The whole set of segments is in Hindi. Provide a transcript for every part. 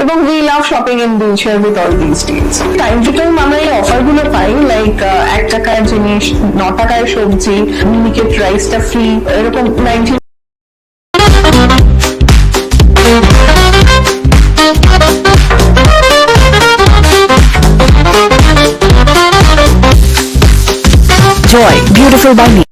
এবং we love shopping in future with all this deals. Time to time আমরা এই অফারগুলো পাই, লাইক 1 টাকার জিনিস 9 টাকায় সবজি, মিনিকেট রাইসটা ফ্রি, এরকম 19। Joy, beautiful by me.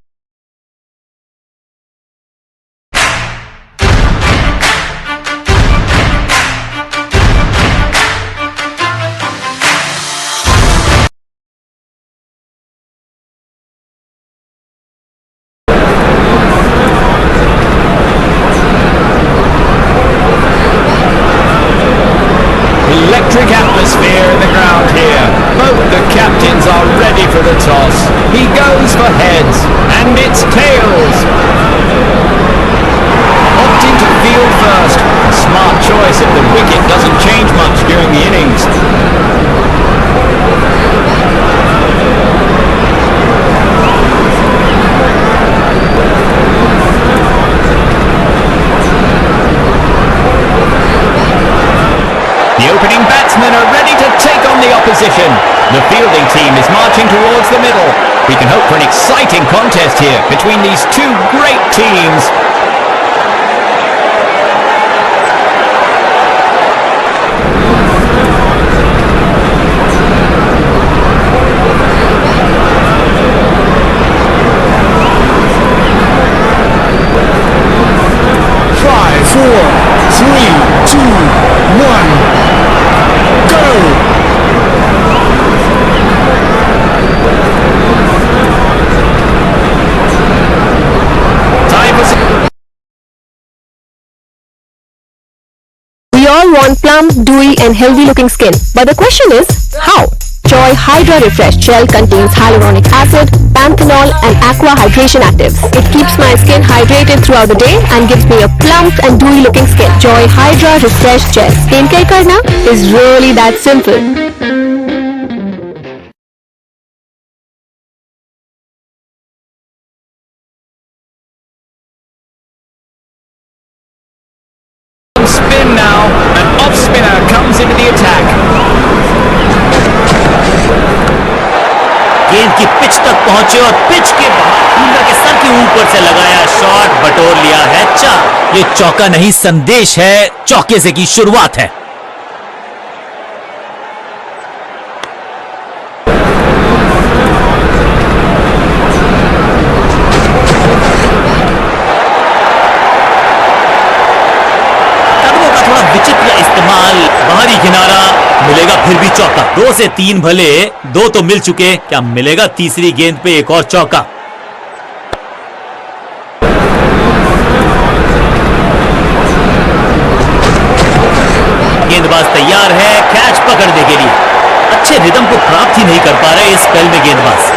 Electric atmosphere in the ground here. Both the captains are ready for the toss. He goes for heads, and it's tails. Opting to field first. A smart choice if the wicket doesn't change much during the innings. The opening batsmen are ready to take on the opposition. The fielding team is marching towards the middle. We can hope for an exciting contest here between these two great teams. Five, four, three, two, one, go! Time for We all want plump, dewy and healthy looking skin. But the question is, how? Joy Hydra Refresh Gel contains hyaluronic acid, panthenol and aqua hydration actives. It keeps my skin hydrated throughout the day and gives me a plump and dewy looking skin. Joy Hydra Refresh Gel. Skincare karna is really that simple. spin now. An off spinner comes into the attack. गेंद की पिच तक पहुंचे और पिच के बाहर फील्डर के सर के ऊपर से लगाया शॉट, बटोर लिया है चार। ये चौका नहीं संदेश है, चौके से की शुरुआत है। कदमों का थोड़ा विचित्र इस्तेमाल, बाहरी किनारा, मिलेगा फिर भी चौका। 2 से 3 भले, 2 तो मिल चुके, क्या मिलेगा तीसरी गेंद पे एक और चौका? गेंदबाज तैयार है कैच पकड़ने के लिए। अच्छे रिदम को प्राप्त ही नहीं कर पा रहे इस स्पेल में गेंदबाज।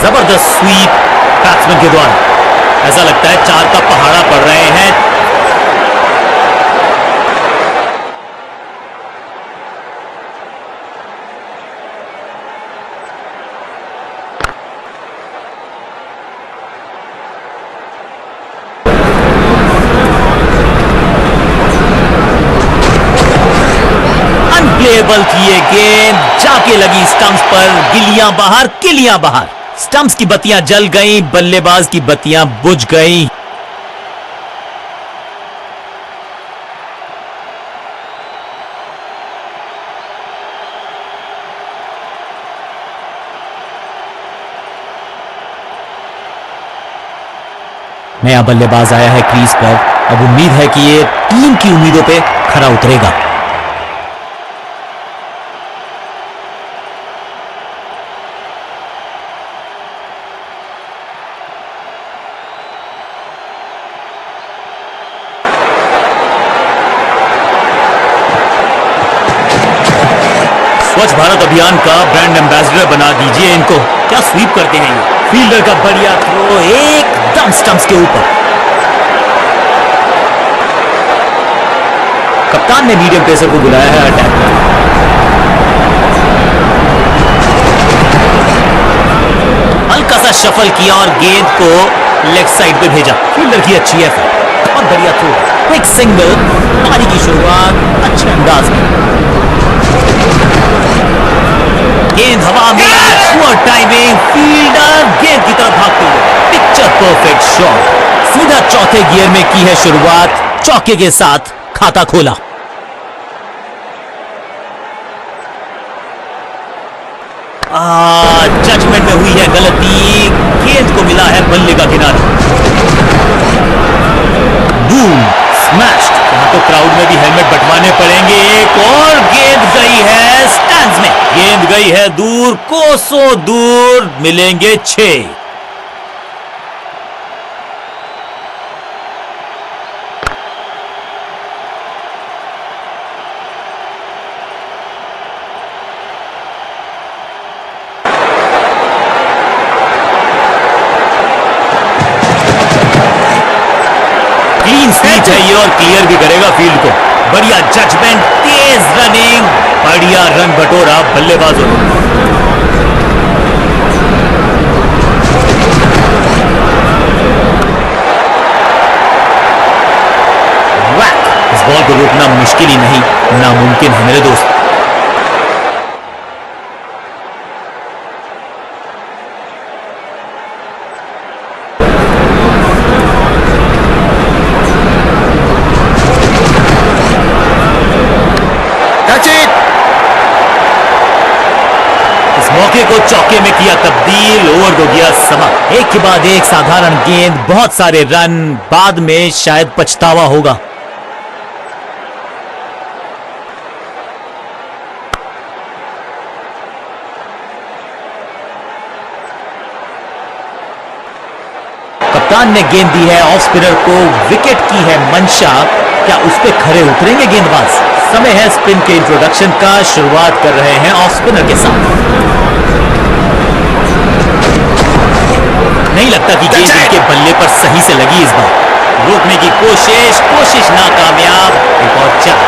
जबरदस्त स्वीप बैट्समैन के द्वारा। ऐसा लगता है 4 का पहाड़ा पड़ रहे हैं। अनप्लेएबल थी ये गेंद, जाके लगी स्टंप्स पर। गिलियां बाहर, किलियां बाहर। स्टंप्स की बत्तियां जल गईं, बल्लेबाज की बत्तियां बुझ गईं। नया बल्लेबाज आया है क्रीज पर। अब उम्मीद है कि ये टीम की उम्मीदों पे खरा उतरेगा। स्वच्छ भारत अभियान का ब्रांड एम्बेसडर बना दीजिए इनको। क्या स्वीप करते हैं ये। फील्डर का बढ़िया थ्रो एकदम स्टंप्स के ऊपर। कप्तान ने मीडियम पेसर को बुलाया है अटैक पर। हल्का सा शफल किया और गेंद को लेग साइड पे भेजा। फील्डर की अच्छी है, बहुत बढ़िया थ्रो, क्विक सिंगल। पारी की शुरुआत अच्छे अंदाज में, गेंद हवा में, पुअर टाइमिंग, फील्डर गेंद की तरफ भागते हुए, पिक्चर परफेक्ट शॉट। सीधा चौथे गियर में की है शुरुआत, चौके के साथ खाता खोला। जजमेंट में हुई है गलती, गेंद को मिला है बल्ले का किनारा। Boom, smashed. यहाँ तो क्राउड में भी हेलमेट बंटवाने पड़ेंगे। एक और गेंद गई है स्टैंड्स में, गेंद गई है दूर, कोसों दूर। मिलेंगे 6। क्लीन स्वीप है ये और क्लियर भी करेगा फील्ड को। बढ़िया जजमेंट, तेज रनिंग, बढ़िया रन बटोरा बल्लेबाजों ने। वैक। इस बॉल को रोकना मुश्किल ही नहीं, नामुमकिन है मेरे दोस्त। मौके को चौके में किया तब्दील, ओवर को गया समा। एक के बाद एक साधारण गेंद, बहुत सारे रन, बाद में शायद पछतावा होगा। कप्तान ने गेंद दी है ऑफ स्पिनर को, विकेट की है मंशा। क्या उस पे खड़े उतरेंगे गेंदबाज? समय है स्पिन के इंट्रोडक्शन का। शुरुआत कर रहे हैं ऑफ स्पिनर के साथ। नहीं लगता कि गेंद उनके बल्ले पर सही से लगी इस बार। रोकने की कोशिश नाकामयाब। एक और 4।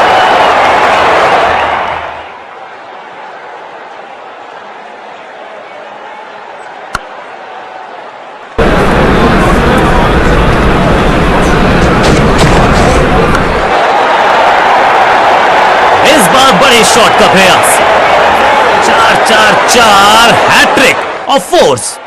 इस बार बड़े शॉट का प्रयास। 4-4-4 हैट्रिक ऑफ फोर्स।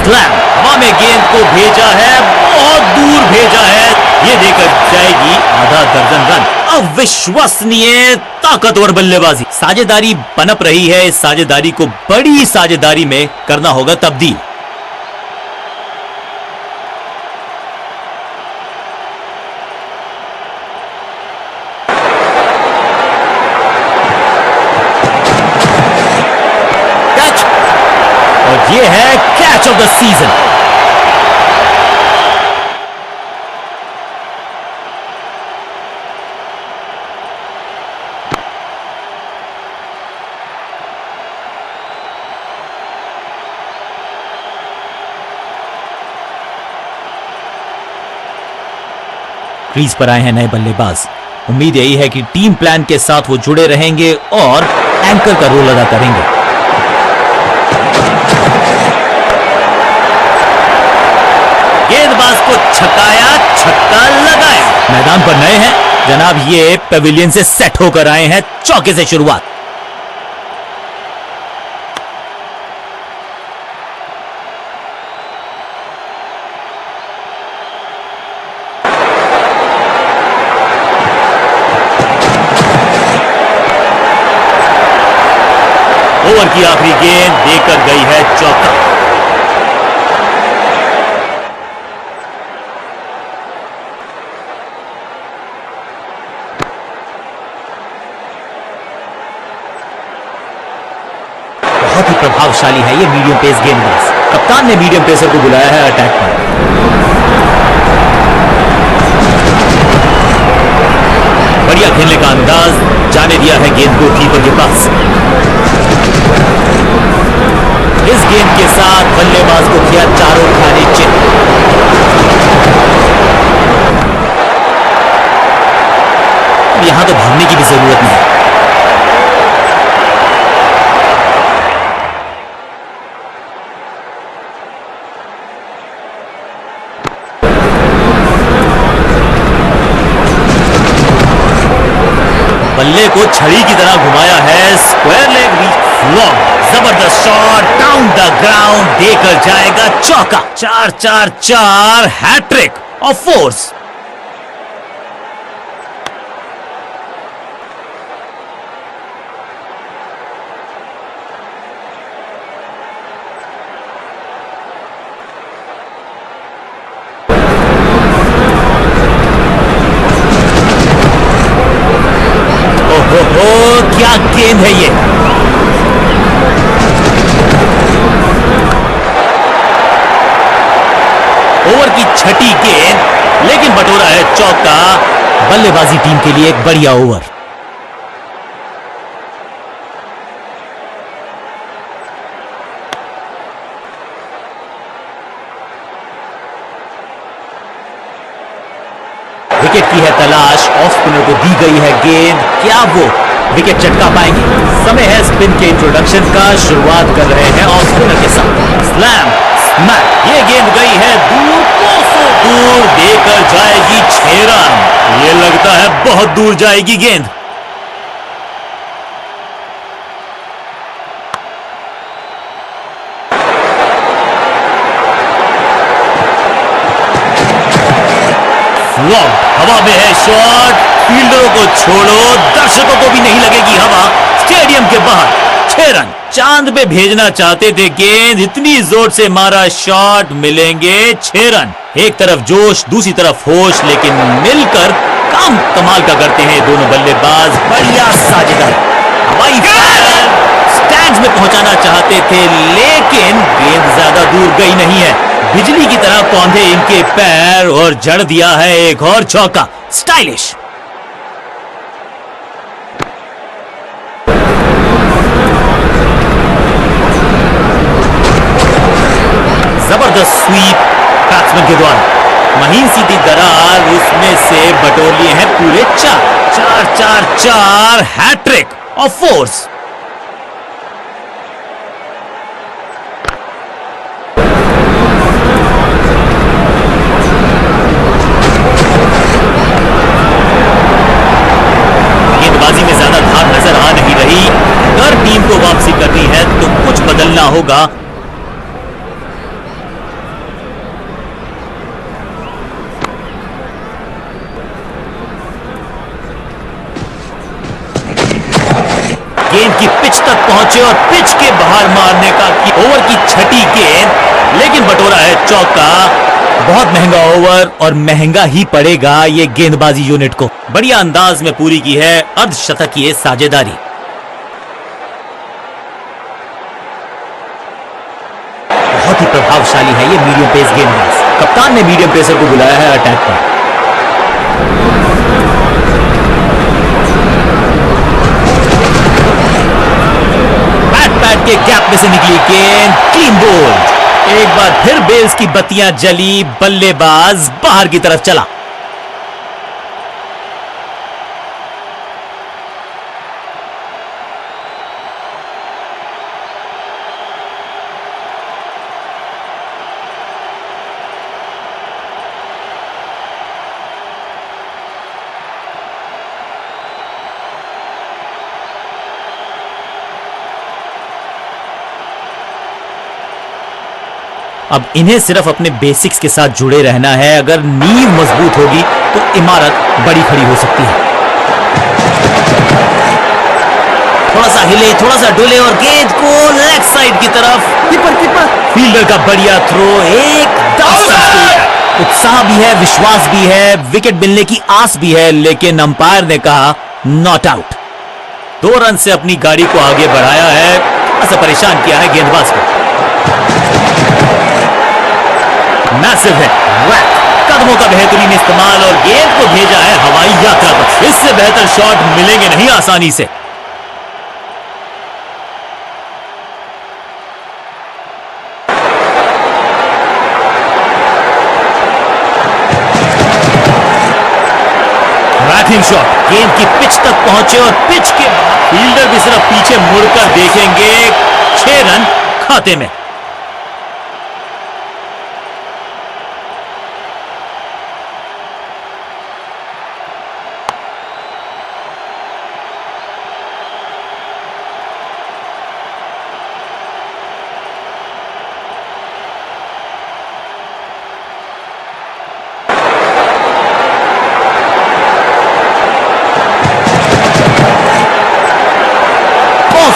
हवा में गेंद को भेजा है, बहुत दूर भेजा है। ये देकर जाएगी आधा दर्जन रन। अविश्वसनीय ताकतवर बल्लेबाजी। साझेदारी पनप रही है, इस साझेदारी को बड़ी साझेदारी में करना होगा तब्दील। ये है catch of the season. Crease पर आए हैं नए बल्लेबाज। उम्मीद यही है कि टीम प्लान के साथ वो जुड़े रहेंगे और एंकर का रोल अदा करेंगे। गेंदबाज को छकाया, छक्का लगाया। मैदान पर नए हैं जनाब, ये पेविलियन से सेट होकर आए हैं। चौके से शुरुआत। ओवर की आखिरी गेंद देकर गई है चौका। बहुत ही प्रभावशाली है ये मीडियम पेस गेंदबाज। कप्तान ने मीडियम पेसर को बुलाया है अटैक पर। बढ़िया खेलने का अंदाज, जाने दिया है गेंद को कीपर के पास। इस गेंद बल्लेबाज को किया चारों खाने चित। यहां तो भागने की भी जरूरत नहीं। बल्ले को छड़ी की तरह घुमाया है, स्क्वायर लेग रीच लॉन्ग, जबरदस्त शॉट डाउन द ग्राउंड, देकर जाएगा चौका। 4-4-4 हैट्रिक ऑफ फोर्स। क्या गेंद है ये। ओवर की छठी गेंद, लेकिन बटोरा है चौका। बल्लेबाजी टीम के लिए एक बढ़िया ओवर। विकेट की है तलाश, ऑफ स्पिनर को दी गई है गेंद, क्या वो विकेट चटका पाएंगे? समय है स्पिन के इंट्रोडक्शन का, शुरुआत कर रहे हैं ऑफ स्पिनर के साथ। स्लैम स्मैक, ये गेंद गई है दूर, कोसों दूर, देकर जाएगी 6 रन। ये लगता है बहुत दूर जाएगी गेंद। हवा में है शॉट, फील्डरों को छोड़ो, दर्शकों को भी नहीं लगेगी हवा। स्टेडियम के बाहर 6 रन। चांद पे भेजना चाहते थे गेंद, इतनी जोर से मारा शॉट, मिलेंगे 6 रन। एक तरफ जोश, दूसरी तरफ होश, लेकिन मिलकर काम कमाल का करते हैं दोनों बल्लेबाज। बढ़िया साझेदारी, हवाई फायर, स्टैंड्स में पहुंचाना चाहते थे, लेकिन गेंद ज्यादा दूर गई नहीं है। बिजली की तरह कौंधे इनके पैर और जड़ दिया है एक और चौका। स्टाइलिश। जबरदस्त स्वीप बैट्समैन के द्वारा, महीन सीधी दरार, उसमें से बटोर लिए हैं पूरे 4-4-4 हैट्रिक ऑफ फोर्स। गेंदबाजी में ज्यादा धार नजर आ नहीं रही। अगर टीम को वापसी करनी है तो कुछ बदलना होगा। गेंद की पिच तक पहुंचे और पिच के बाहर मारने का ओवर की छठी गेंद, लेकिन बटोरा है चौका। बहुत महंगा ओवर और महंगा ही पड़ेगा ये गेंदबाजी यूनिट को। बढ़िया अंदाज में पूरी की है अर्धशतकीय साझेदारी। बहुत ही प्रभावशाली है ये मीडियम पेस गेंदबाज। कप्तान ने मीडियम पेसर को बुलाया है अटैक पर। के गैप में से निकली गेंद, क्लीन बोल्ड। एक बार फिर बेल्स की बत्तियां जली, बल्लेबाज बाहर की तरफ चला। अब इन्हें सिर्फ अपने बेसिक्स के साथ जुड़े रहना है। अगर नींव मजबूत होगी तो इमारत बड़ी खड़ी हो सकती है। थोड़ा सा हिले, थोड़ा सा डोले और गेंद को लेग साइड की तरफ। कीपर फील्डर का बढ़िया थ्रो, एकदम उत्साह भी है, विश्वास भी है, विकेट मिलने की आस भी है, लेकिन अंपायर ने कहा नॉट आउट। 2 रन से अपनी गाड़ी को आगे बढ़ाया है, थोड़ा सा परेशान किया है गेंदबाज को। मैसिव है, कदमों का बेहतरीन इस्तेमाल और गेंद को भेजा है हवाई यात्रा पर। इससे बेहतर शॉट मिलेंगे नहीं आसानी से। क्रैकिंग शॉट, गेंद की पिच तक पहुंचे और पिच के फील्डर भी सिर्फ पीछे मुड़कर देखेंगे। 6 रन खाते में।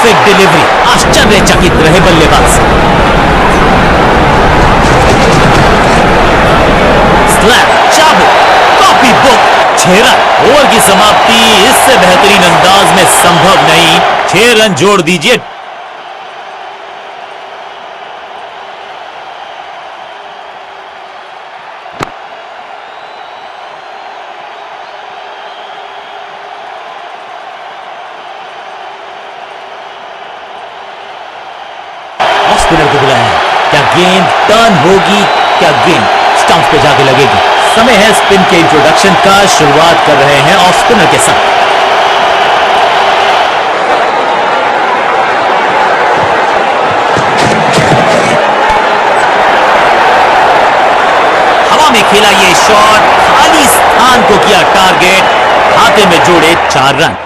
परफेक्ट डिलीवरी, आश्चर्यचकित रहे बल्लेबाज। स्लैप, चाबू, कॉपी बुक, 6 रन। ओवर की समाप्ति इससे बेहतरीन अंदाज में संभव नहीं। 6 रन जोड़ दीजिए। स्पिनर को बुलाया है। क्या गेंद टर्न होगी? क्या गेंद स्टंप पे जाके लगेगी? समय है स्पिन के इंट्रोडक्शन का। शुरुआत कर रहे हैं ऑफ स्पिनर के साथ। हवा में खेला ये शॉट, खाली स्थान को किया टारगेट, खाते में जोड़े 4 रन।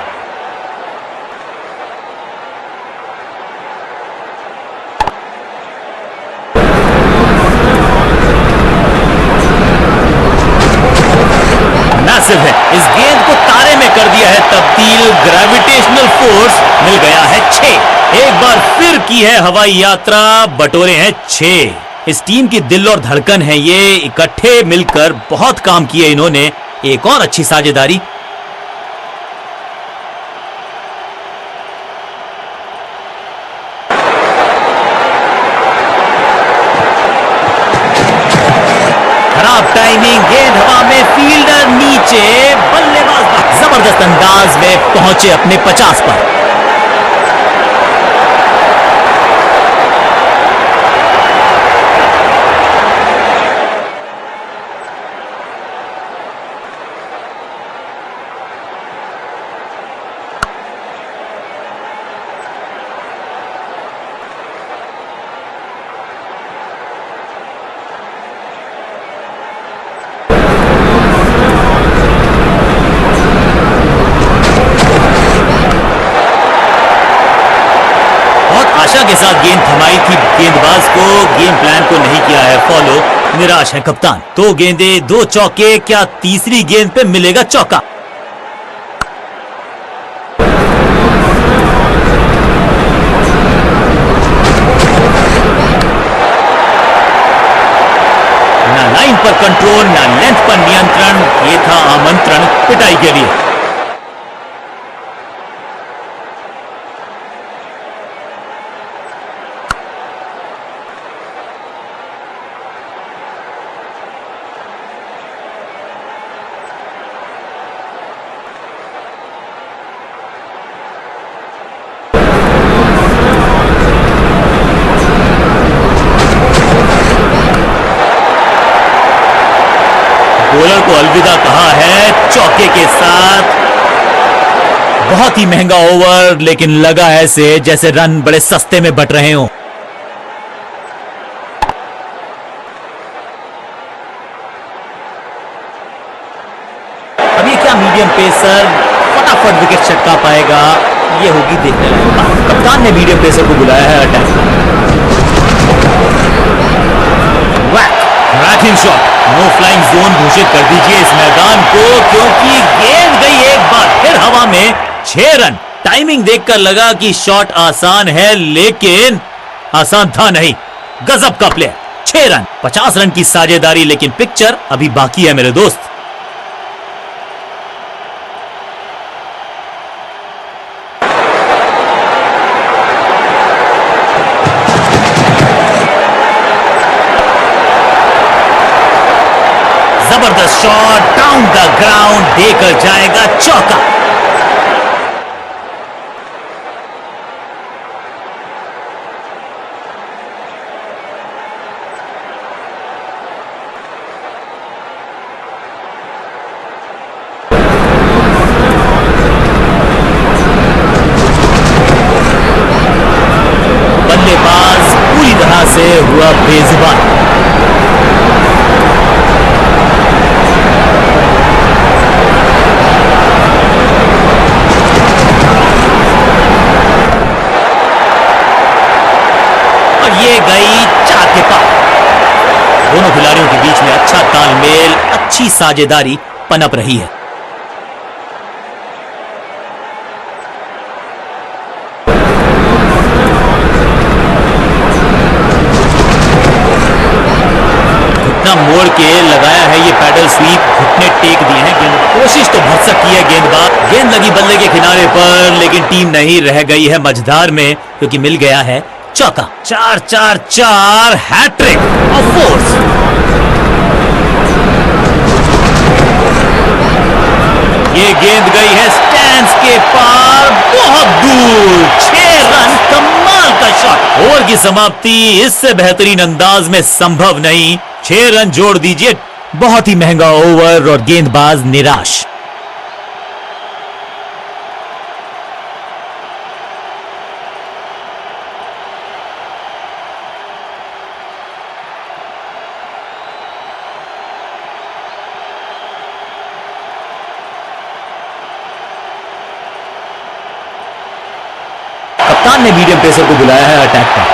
है इस गेंद को तारे में कर दिया है तब्दील। ग्रेविटेशनल फोर्स मिल गया है 6। एक बार फिर की है हवाई यात्रा, बटोरे हैं 6। इस टीम की दिल और धड़कन है ये। इकट्ठे मिलकर बहुत काम किए इन्होंने। एक और अच्छी साझेदारी। खराब टाइमिंग, गेंद हवा में, फील्डर नीचे, बल्लेबाज जबरदस्त अंदाज में पहुंचे अपने 50 पर। आशा के साथ गेंद थमाई थी गेंदबाज को, गेम प्लान को नहीं किया है फॉलो। निराश है कप्तान। 2 गेंदें 2 चौके, क्या तीसरी गेंद पे मिलेगा चौका? ना लाइन पर कंट्रोल, ना लेंथ पर नियंत्रण। ये था आमंत्रण पिटाई के लिए। बॉलर को अलविदा कहा है चौके के साथ। बहुत ही महंगा ओवर, लेकिन लगा ऐसे जैसे रन बड़े सस्ते में बट रहे हों। अब ये क्या मीडियम पेसर फटाफट विकेट छटका पाएगा? ये होगी देखने लायक बात। कप्तान ने मीडियम पेसर को बुलाया है attack. Cracking shot, no flying zone घोषित कर दीजिए इस मैदान को, क्योंकि गेंद गई एक बार फिर हवा में। 6 रन। टाइमिंग देखकर लगा कि शॉट आसान है, लेकिन आसान था नहीं। गजब का प्लेयर। 6 रन, 50 रन की साझेदारी, लेकिन पिक्चर अभी बाकी है मेरे दोस्त। जबरदस्त शॉट, डाउन द ग्राउंड, देकर जाएगा चौका। ये गई 4 के पार। दोनों खिलाड़ियों के बीच में अच्छा तालमेल, अच्छी साझेदारी पनप रही है। घुटना मोड़ के लगाया है ये पैडल स्वीप, घुटने टेक दिए हैं। गेंद कोशिश तो भरसक की है गेंदबाज, गेंद लगी बल्ले के किनारे पर, लेकिन टीम नहीं रह गई है मझधार में, क्योंकि मिल गया है चौका। 4-4-4 हैट्रिक ऑफ फोर्स। ये गेंद गई है स्टैंड्स के पार, बहुत दूर, 6 रन, कमाल का शॉट। ओवर की समाप्ति इससे बेहतरीन अंदाज में संभव नहीं। 6 रन जोड़ दीजिए, बहुत ही महंगा ओवर और गेंदबाज निराश। कप्तान ने मीडियम पेसर को बुलाया है अटैक पर।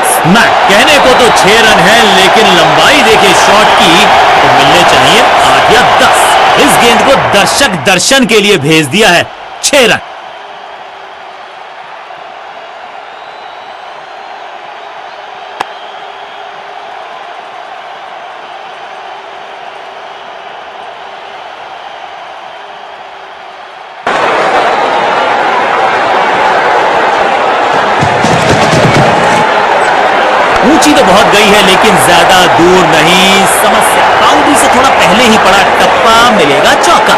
स्मैक, कहने को तो 6 रन है, लेकिन लंबाई देखे शॉट की तो मिलने चाहिए 8 या 10। इस गेंद को दर्शक दर्शन के लिए भेज दिया है। 6 रन। ऊंची तो बहुत गई है, लेकिन ज्यादा दूर नहीं। समस्या बाउंड्री से थोड़ा पहले ही पड़ा टप्पा, मिलेगा चौका।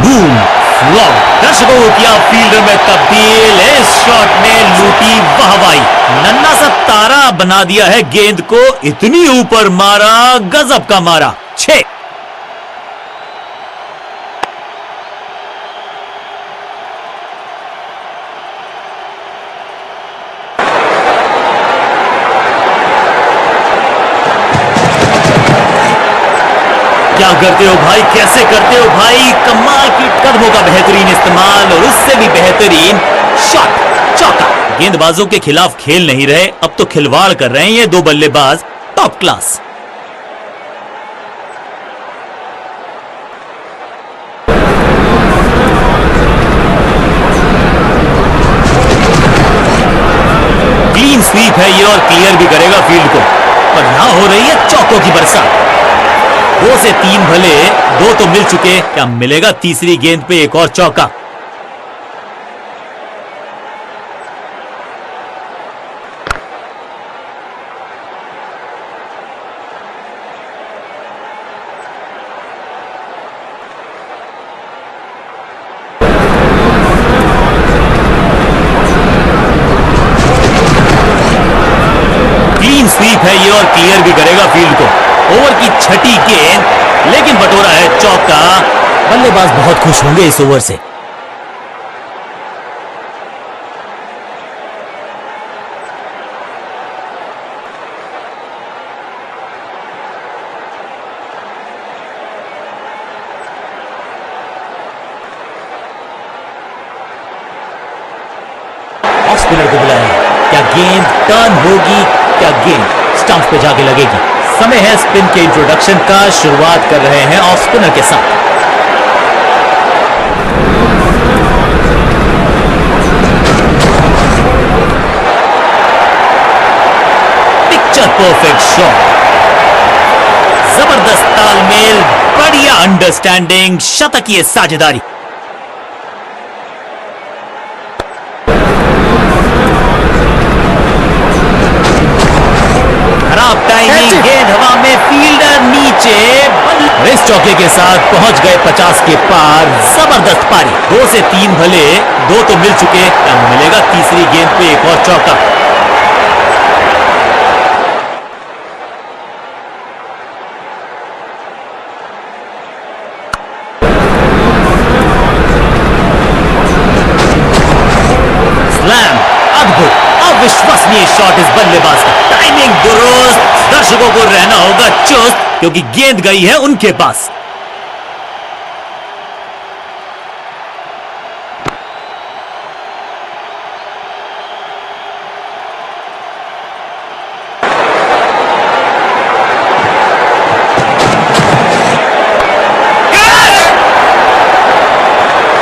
Boom, flop. दर्शकों को किया फील्डर में तब्दील। इस शॉट ने लूटी वाहवाही, नन्ना सा तारा बना दिया है गेंद को, इतनी ऊपर मारा, गजब का मारा। 6। क्या करते हो भाई, कैसे करते हो भाई, कमाल की कदमों का बेहतरीन इस्तेमाल और उससे भी बेहतरीन शॉट, चौका। गेंदबाजों के खिलाफ खेल नहीं रहे, अब तो खिलवाड़ कर रहे हैं ये 2 बल्लेबाज, टॉप क्लास। क्लीन स्वीप है ये और क्लियर भी करेगा फील्ड को, पर यहां हो रही है चौकों की बरसात। 2 से 3 भले, 2 तो मिल चुके, क्या मिलेगा तीसरी गेंद पे एक और चौका? क्लीन स्वीप है ये और क्लियर भी करेगा फील्ड को। ओवर की छठी गेंद, लेकिन बटोरा है चौका। बल्लेबाज बहुत खुश होंगे इस ओवर से। ऑफ स्पिनर को बुलाया, क्या गेंद टर्न होगी, क्या गेंद स्टंप पे जाके लगेगी? समय है स्पिन के इंट्रोडक्शन का, शुरुआत कर रहे हैं ऑफ स्पिनर के साथ। पिक्चर परफेक्ट शॉट, जबरदस्त तालमेल, बढ़िया अंडरस्टैंडिंग, शतकीय साझेदारी। टाइमिंग, गेंद हवा में, फील्डर नीचे, इस चौके के साथ पहुंच गए 50 के पार। जबरदस्त पारी। 2 से 3 भले, 2 तो मिल चुके, क्या मिलेगा तीसरी गेंद पे एक और चौका? अद्भुत, अविश्वसनीय शॉट इस बल्लेबाज का। टाइमिंग दुरुस्त, दर्शकों को रहना होगा चुस्त क्योंकि गेंद गई है उनके पास।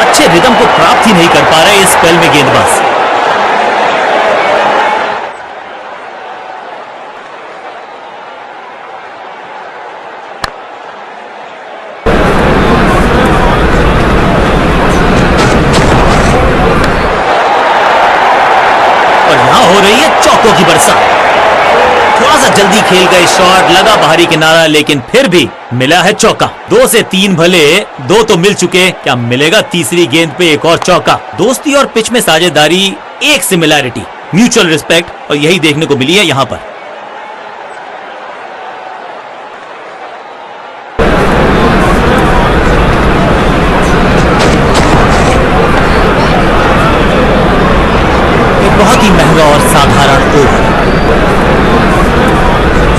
अच्छे रिदम को प्राप्त ही नहीं कर पा रहे इस स्पेल में गेंदबाज। और यहां हो रही है चौकों की बरसात। थोड़ा सा जल्दी खेल गए शॉट, लगा बाहरी किनारा, लेकिन फिर भी मिला है चौका। 2 से 3 भले, 2 तो मिल चुके, क्या मिलेगा तीसरी गेंद पे एक और चौका। दोस्ती और पिच में साझेदारी, एक सिमिलैरिटी, म्यूचुअल रिस्पेक्ट, और यही देखने को मिली है यहां पर। एक बहुत ही महंगा और साधारण ओवर।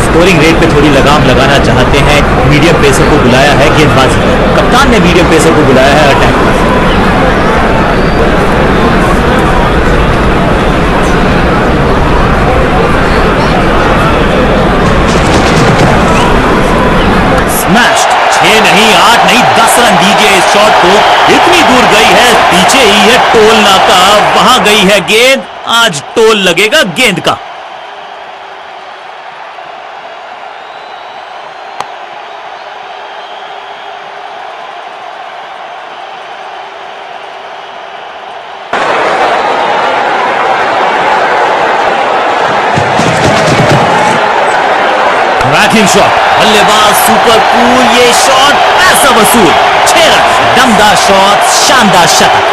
स्कोरिंग रेट पे थोड़ी लगाम लगाना चाहते हैं, मीडियम पेसर को बुलाया है गेंदबाजी पर। कप्तान ने मीडियम पेसर को बुलाया है अटैक पर। स्मैश्ड, 6 नहीं 8 नहीं 10 रन दीजिए इस शॉट को। इतनी दूर गई है, पीछे ही है टोल नाका, वहां गई है गेंद। आज टोल लगेगा गेंद का। बैटिंग शॉट, बल्लेबाज सुपर कूल, ये शॉट पैसा वसूल। 6 रन, दमदार शॉट, शानदार शतक।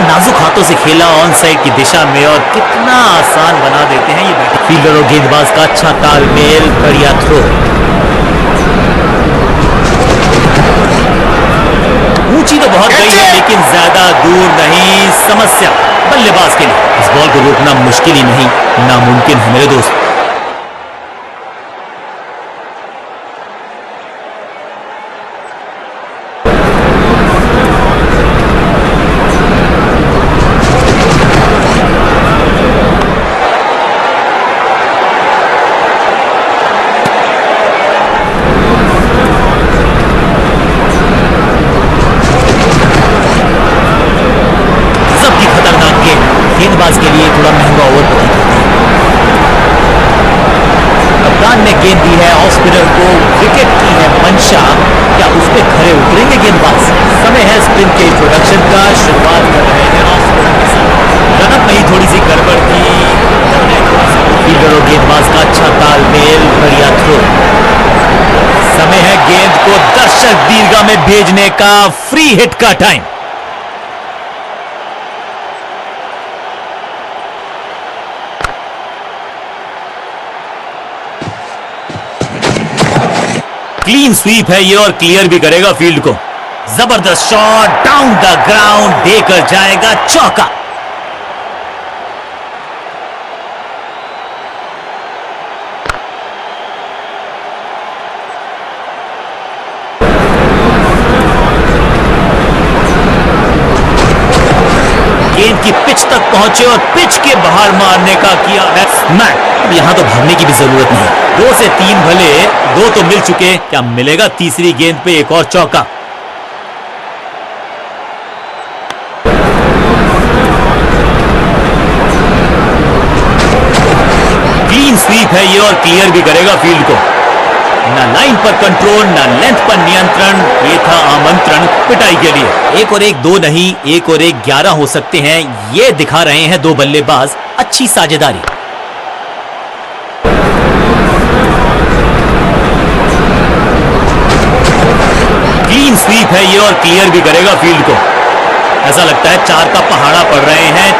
नाजुक हाथों से खेला ऑन साइड की दिशा में, और कितना आसान बना देते हैं ये बैटिंग। फील्डर और गेंदबाज का अच्छा तालमेल, बढ़िया थ्रो। ऊंची तो बहुत गई है लेकिन ज्यादा दूर नहीं। समस्या बल्लेबाज के लिए, इस बॉल को रोकना मुश्किल ही नहीं, नामुमकिन है मेरे दोस्त। गेंदबाज के लिए थोड़ा महंगा ओवर प्रतीत होता है। कप्तान ने गेंद दी है ऑफ स्पिनर को, विकेट की है मंशा, क्या उसमें खड़े उतरेंगे गेंदबाज? समय है स्पिन के इंट्रोडक्शन का, शुरुआत कर रहे हैं ऑफ स्पिनर के साथ। रनअप में ही थोड़ी सी गड़बड़ थी। फील्डर और गेंदबाज का अच्छा तालमेल, बढ़िया थ्रो। समय है गेंद को दर्शक दीर्घा में भेजने का, फ्री हिट का टाइम। क्लीन स्वीप है ये और क्लियर भी करेगा फील्ड को। जबरदस्त शॉट, डाउन द ग्राउंड, देकर जाएगा चौका। गेंद की पिच तक पहुंचे और पिच के बाहर मारने का किया है स्मैक। अब यहां तो भागने की भी जरूरत नहीं। 2 से 3 भले, 2 तो मिल चुके, क्या मिलेगा तीसरी गेंद पे एक और चौका। क्लीन स्वीप है ये और क्लियर भी करेगा फील्ड को। ना लाइन पर कंट्रोल, ना लेंथ पर नियंत्रण। ये था आमंत्रण पिटाई के लिए। 1 और 1 2 नहीं, 1 और 1 11 हो सकते हैं, ये दिखा रहे हैं दो बल्लेबाज। अच्छी साझेदारी। क्लीन स्वीप है ये और क्लियर भी करेगा फील्ड को। ऐसा लगता है 4 का पहाड़ा पड़ रहे हैं।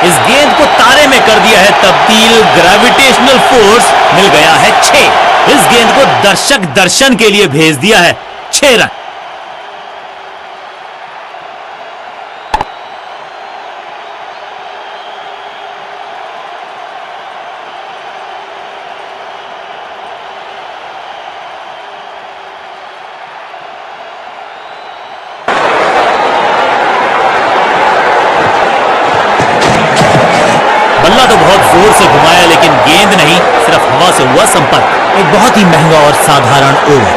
इस गेंद को तारे में कर दिया है तब्दील। ग्रेविटेशनल फोर्स मिल गया है 6। इस गेंद को दर्शक दर्शन के लिए भेज दिया है। 6 रन। बल्ला तो बहुत जोर से घुमाया लेकिन गेंद नहीं, सिर्फ हवा से हुआ संपर्क। एक बहुत ही महंगा और साधारण ओवर।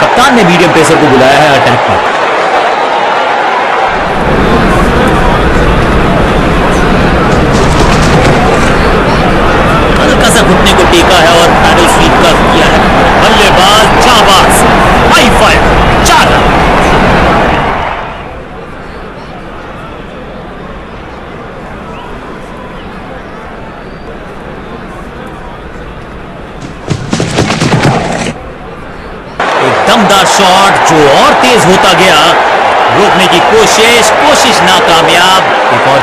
कप्तान ने मीडियम पेसर को बुलाया है अटैक पर। हल्का सा घुटने को टेका है और पैडल स्वीप का किया है। बल्लेबाज जाबाज, हाई फायर, 4 रन। दमदार शॉट जो और तेज होता गया। रोकने की कोशिश नाकामयाब। एक और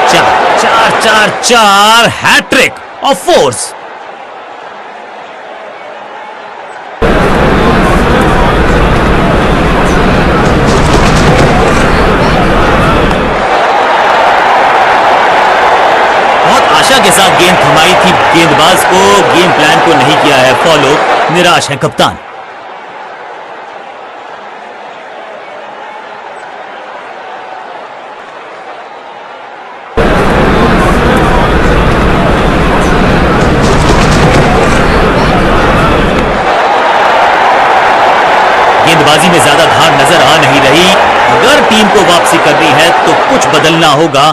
4 हैट्रिक ऑफ फोर्स। बहुत आशा के साथ गेंद थमाई थी गेंदबाज को, गेम प्लान को नहीं किया है फॉलो। निराश है कप्तान। गेंदबाजी में ज्यादा धार नजर आ नहीं रही। अगर टीम को वापसी करनी है तो कुछ बदलना होगा।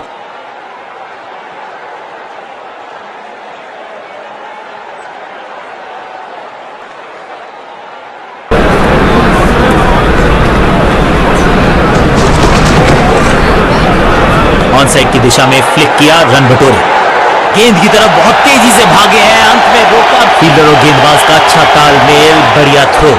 ऑन साइड की दिशा में फ्लिक किया, रन बटोरे। गेंद की तरफ बहुत तेजी से भागे हैं, अंत में रोका। फील्डर और गेंदबाज का अच्छा तालमेल, बढ़िया थ्रो।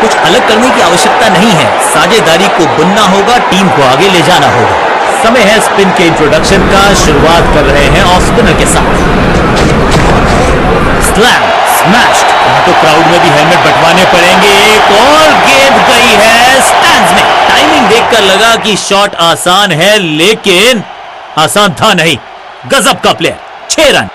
कुछ अलग करने की आवश्यकता नहीं है, साझेदारी को बुनना होगा, टीम को आगे ले जाना होगा। समय है स्पिन के इंट्रोडक्शन का। शुरुआत कर रहे हैं ऑफ स्पिनर के साथ। Slam, smashed. तो क्राउड में भी हेलमेट बंटवाने पड़ेंगे। एक और गेंद गई है स्टैंड्स में। टाइमिंग देखकर लगा कि शॉट आसान है, लेकिन आसान था नहीं। गजब का प्लेयर। 6 रन।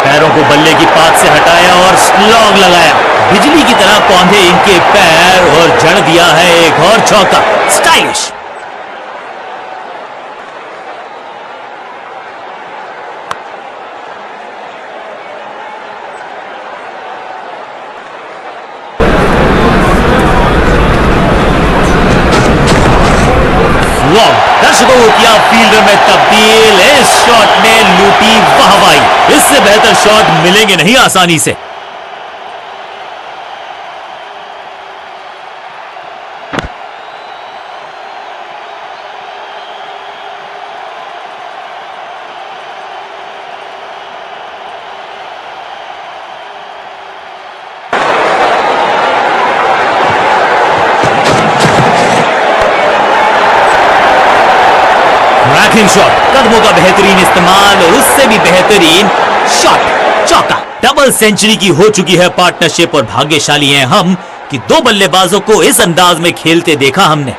पैरों को बल्ले की पात से हटाया और स्लॉग लगाया। बिजली की तरह पौंधे इनके पैर और जड़ दिया है एक और चौका। स्टाइलिश। दर्शकों को किया फील्डर में तब्दील। इस शॉट ने लूटी वाहवाही। इससे बेहतर शॉट मिलेंगे नहीं आसानी से। शॉट, कदमों का बेहतरीन इस्तेमाल और उससे भी बेहतरीन शॉट, चौका। डबल सेंचुरी की हो चुकी है पार्टनरशिप और भाग्यशाली हैं हम कि 2 बल्लेबाजों को इस अंदाज में खेलते देखा हमने।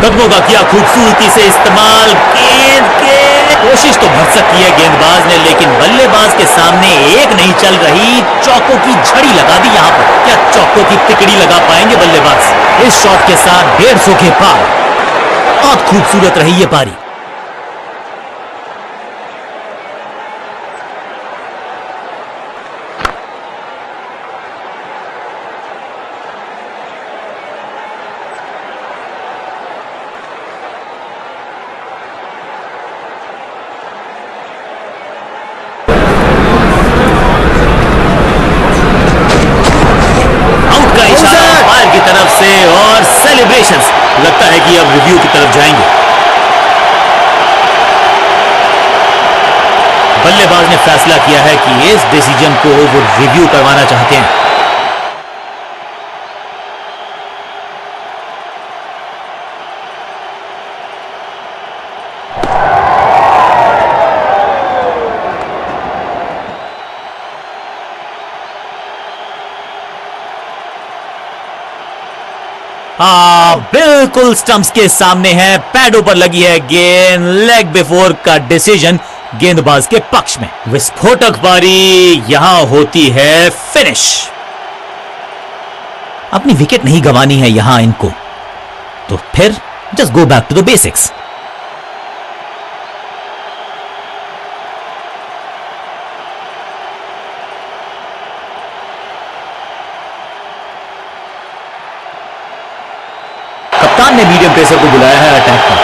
कदमों का किया खूबसूरती से इस्तेमाल, गेंद के कोशिश तो भरसक की है गेंदबाज ने, लेकिन बल्लेबाज के सामने एक नहीं चल रही, चौकों की झड़ी लगा दी यहां पर। क्या चौकों की तिकड़ी लगा पाएंगे बल्लेबाज? इस शॉट के साथ 150 के पार। बहुत खूबसूरत रही ये पारी। की तरफ से और सेलिब्रेशंस, लगता है कि अब रिव्यू की तरफ जाएंगे। बल्लेबाज ने फैसला किया है कि इस डिसीजन को वो रिव्यू करवाना चाहते हैं। बिल्कुल स्टंप्स के सामने है, पैडों पर लगी है गेंद, लेग बिफोर का डिसीजन गेंदबाज के पक्ष में। विस्फोटक पारी यहां होती है फिनिश। अपनी विकेट नहीं गंवानी है यहां इनको, तो फिर just go back to the basics. कप्तान ने मीडियम पेसर को बुलाया है अटैक पर।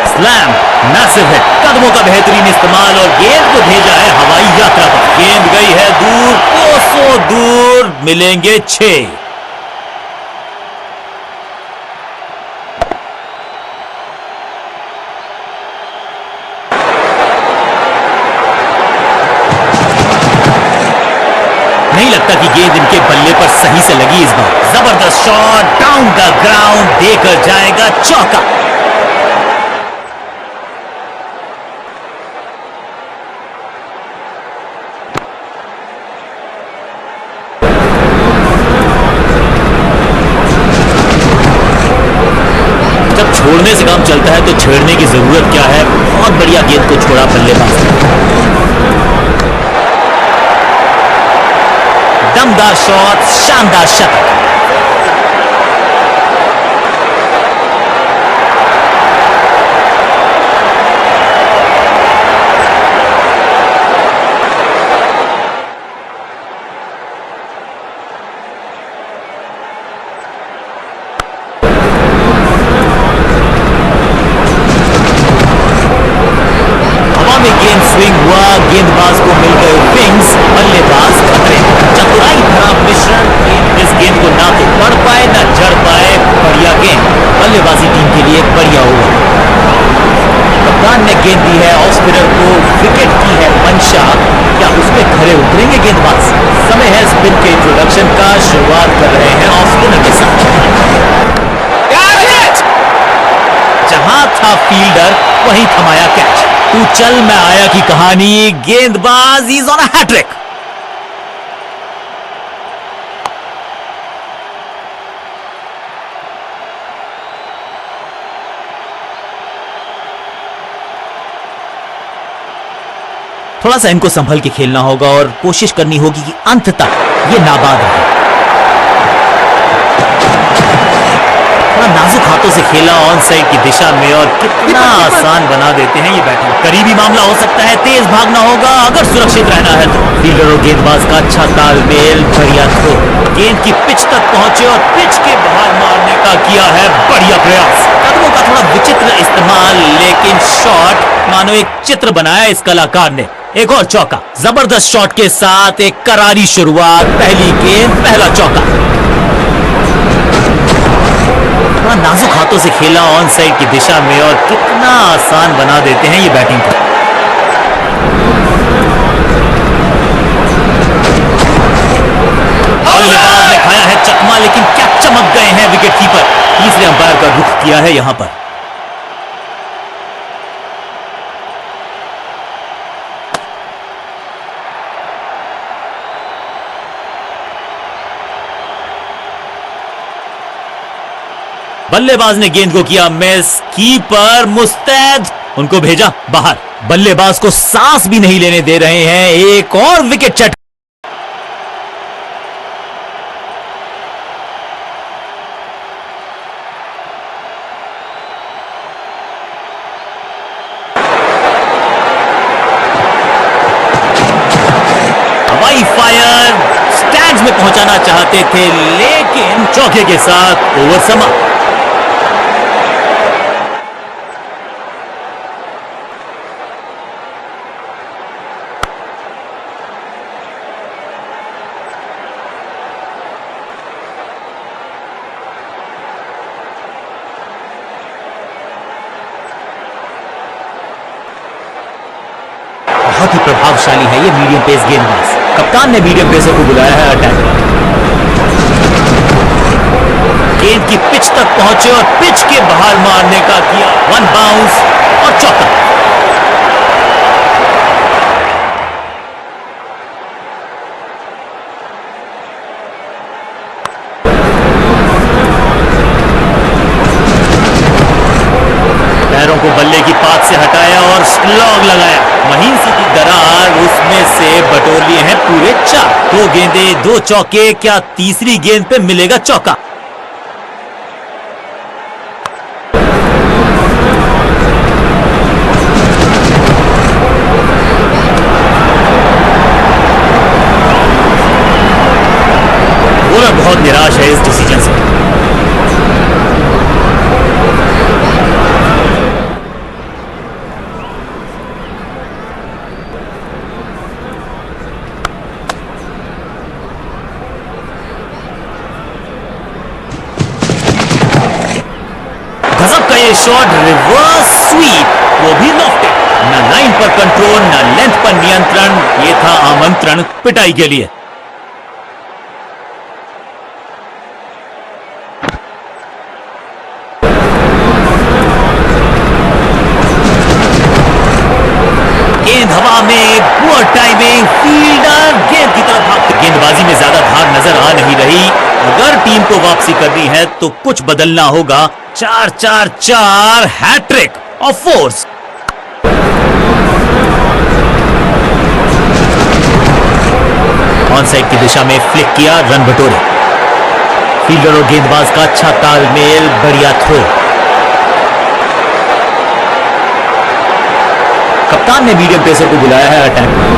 स्लैम, मैसिव हिट, कदमों का बेहतरीन इस्तेमाल और गेंद को भेजा है हवाई यात्रा पर। गेंद गई है दूर, कोसों दूर, मिलेंगे 6। नहीं लगता कि गेंद इनके बल्ले पर सही से लगी इस बार। जबरदस्त शॉट, डाउन द ग्राउंड, देकर जाएगा चौका। जब छोड़ने से काम चलता है तो छेड़ने की जरूरत क्या है। बहुत बढ़िया गेंद को छोड़ा बल्लेबाज ने। दमदार शॉट, शानदार शतक। हवा में गेंद स्विंग हुआ, गेंदबाज को मिल गए विंग्स, बल्लेबाज खतरे। चतुराई भरा मिश्रण, इस गेंद को ना तो पढ़ पाए ना जड़ पाए। बढ़िया गेंद, बल्लेबाजी टीम के लिए बढ़िया हुआ। कप्तान ने गेंद दी है ऑफ स्पिनर को, विकेट की है मंशा। क्या उसमें खड़े उतरेंगे गेंदबाज? समय है स्पिन के इंट्रोडक्शन का। शुरुआत कर रहे हैं ऑफ स्पिनर के साथ। जहां था फील्डर वहीं थमाया कैच। तू चल मैं आया की कहानी, गेंदबाज इज ऑन अ हैट्रिक। थोड़ा सा इनको संभल के खेलना होगा और कोशिश करनी होगी कि अंत तक ये नाबाद रहे। थोड़ा नाजुक हाथों से खेला ऑन साइड की दिशा में और कितना आसान बना देते हैं ये बैटिंग। करीबी मामला हो सकता है, तेज भागना होगा अगर सुरक्षित रहना है तो। फील्डर और गेंदबाज का अच्छा तालमेल, बढ़िया थ्रो, गेंद की पिच तक पहुंचे और पिच के बाहर मारने का किया है बढ़िया प्रयास। कदमों का थोड़ा विचित्र इस्तेमाल, लेकिन शॉट मानो एक चित्र बनाया इस कलाकार ने। एक और चौका, जबरदस्त शॉट के साथ एक करारी शुरुआत, पहली गेंद पहला चौका। थोड़ा नाजुक हाथों से खेला ऑन साइड की दिशा में और कितना आसान बना देते हैं ये बैटिंग को। बल्लेबाज ने खाया है चकमा, लेकिन क्या चमक गए हैं विकेट रुख किया है यहां पर। बल्लेबाज ने गेंद को किया मिस, कीपर मुस्तैद, उनको भेजा बाहर। बल्लेबाज को सांस भी नहीं लेने दे रहे हैं। एक और विकेट चट। हवाई फायर स्टैंड्स में पहुंचाना चाहते थे, लेकिन चौके के साथ ओवर समाप्त। बहुत ही प्रभावशाली है ये मीडियम पेस गेंदबाज। कप्तान ने मीडियम पेसर को बुलाया है अटैक पर। गेंद की पिच तक पहुंचे और पिच के बाहर मारने का किया वन बाउंस और चौका। पैरों को बल्ले की पात से हटाया और स्लॉग लगाया। महीन सी की दरार, उसमें से बटोर लिए हैं पूरे 4। 2 गेंदें 2 चौके, क्या तीसरी गेंद पे मिलेगा चौका? वो बहुत निराश है इस डिसीजन से। गजब का ये शॉट, रिवर्स स्वीप, वो भी लॉफ्टेड। ना लाइन पर कंट्रोल, ना लेंथ पर नियंत्रण। ये था आमंत्रण पिटाई के लिए। गेंद हवा में, पुअर टाइमिंग, फील्डर गेंद की तरफ भागते। गेंदबाजी में ज्यादा धार नजर आ नहीं रही। अगर टीम को वापसी करनी है तो कुछ बदलना होगा। 4-4-4 hat trick of fours. On side की दिशा में फ्लिक किया, रन बटोरे। फील्डर और गेंदबाज का अच्छा तालमेल, बढ़िया थ्रो। कप्तान ने मीडियम पेसर को बुलाया है अटैक में।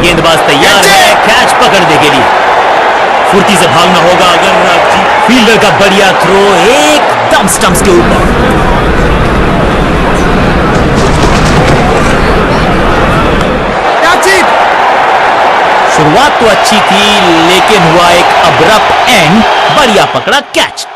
गेंदबाज तैयार है कैच पकड़ने के लिए। फुर्ती से भागना होगा अगर फील्डर का बढ़िया थ्रो, एकदम स्टंप्स के ऊपर। शुरुआत तो अच्छी थी, लेकिन हुआ एक अब्रप्ट एंड। बढ़िया पकड़ा कैच।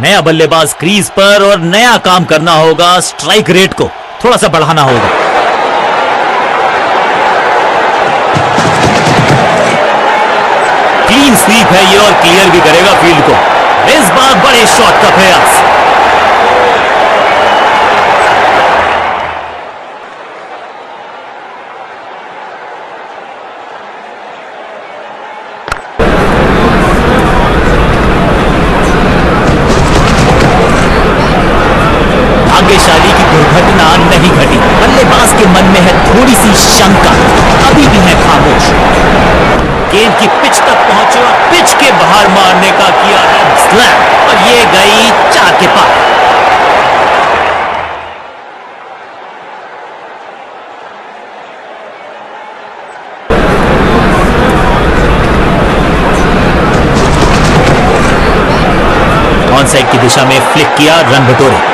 नया बल्लेबाज क्रीज पर और नया काम करना होगा। स्ट्राइक रेट को थोड़ा सा बढ़ाना होगा। क्लीन स्वीप है ये और क्लियर भी करेगा फील्ड को। इस बार बड़े शॉट का प्रयास। भाग्यशाली की दुर्घटना नहीं घटी। बल्लेबाज के मन में है थोड़ी सी शंका, अभी भी है खामोश। गेंद की पिच तक पहुंचे और पिच के बाहर मारने का किया है स्लैम और ये गई 4 के पार। ऑन साइड की दिशा में फ्लिक किया, रन बटोरे।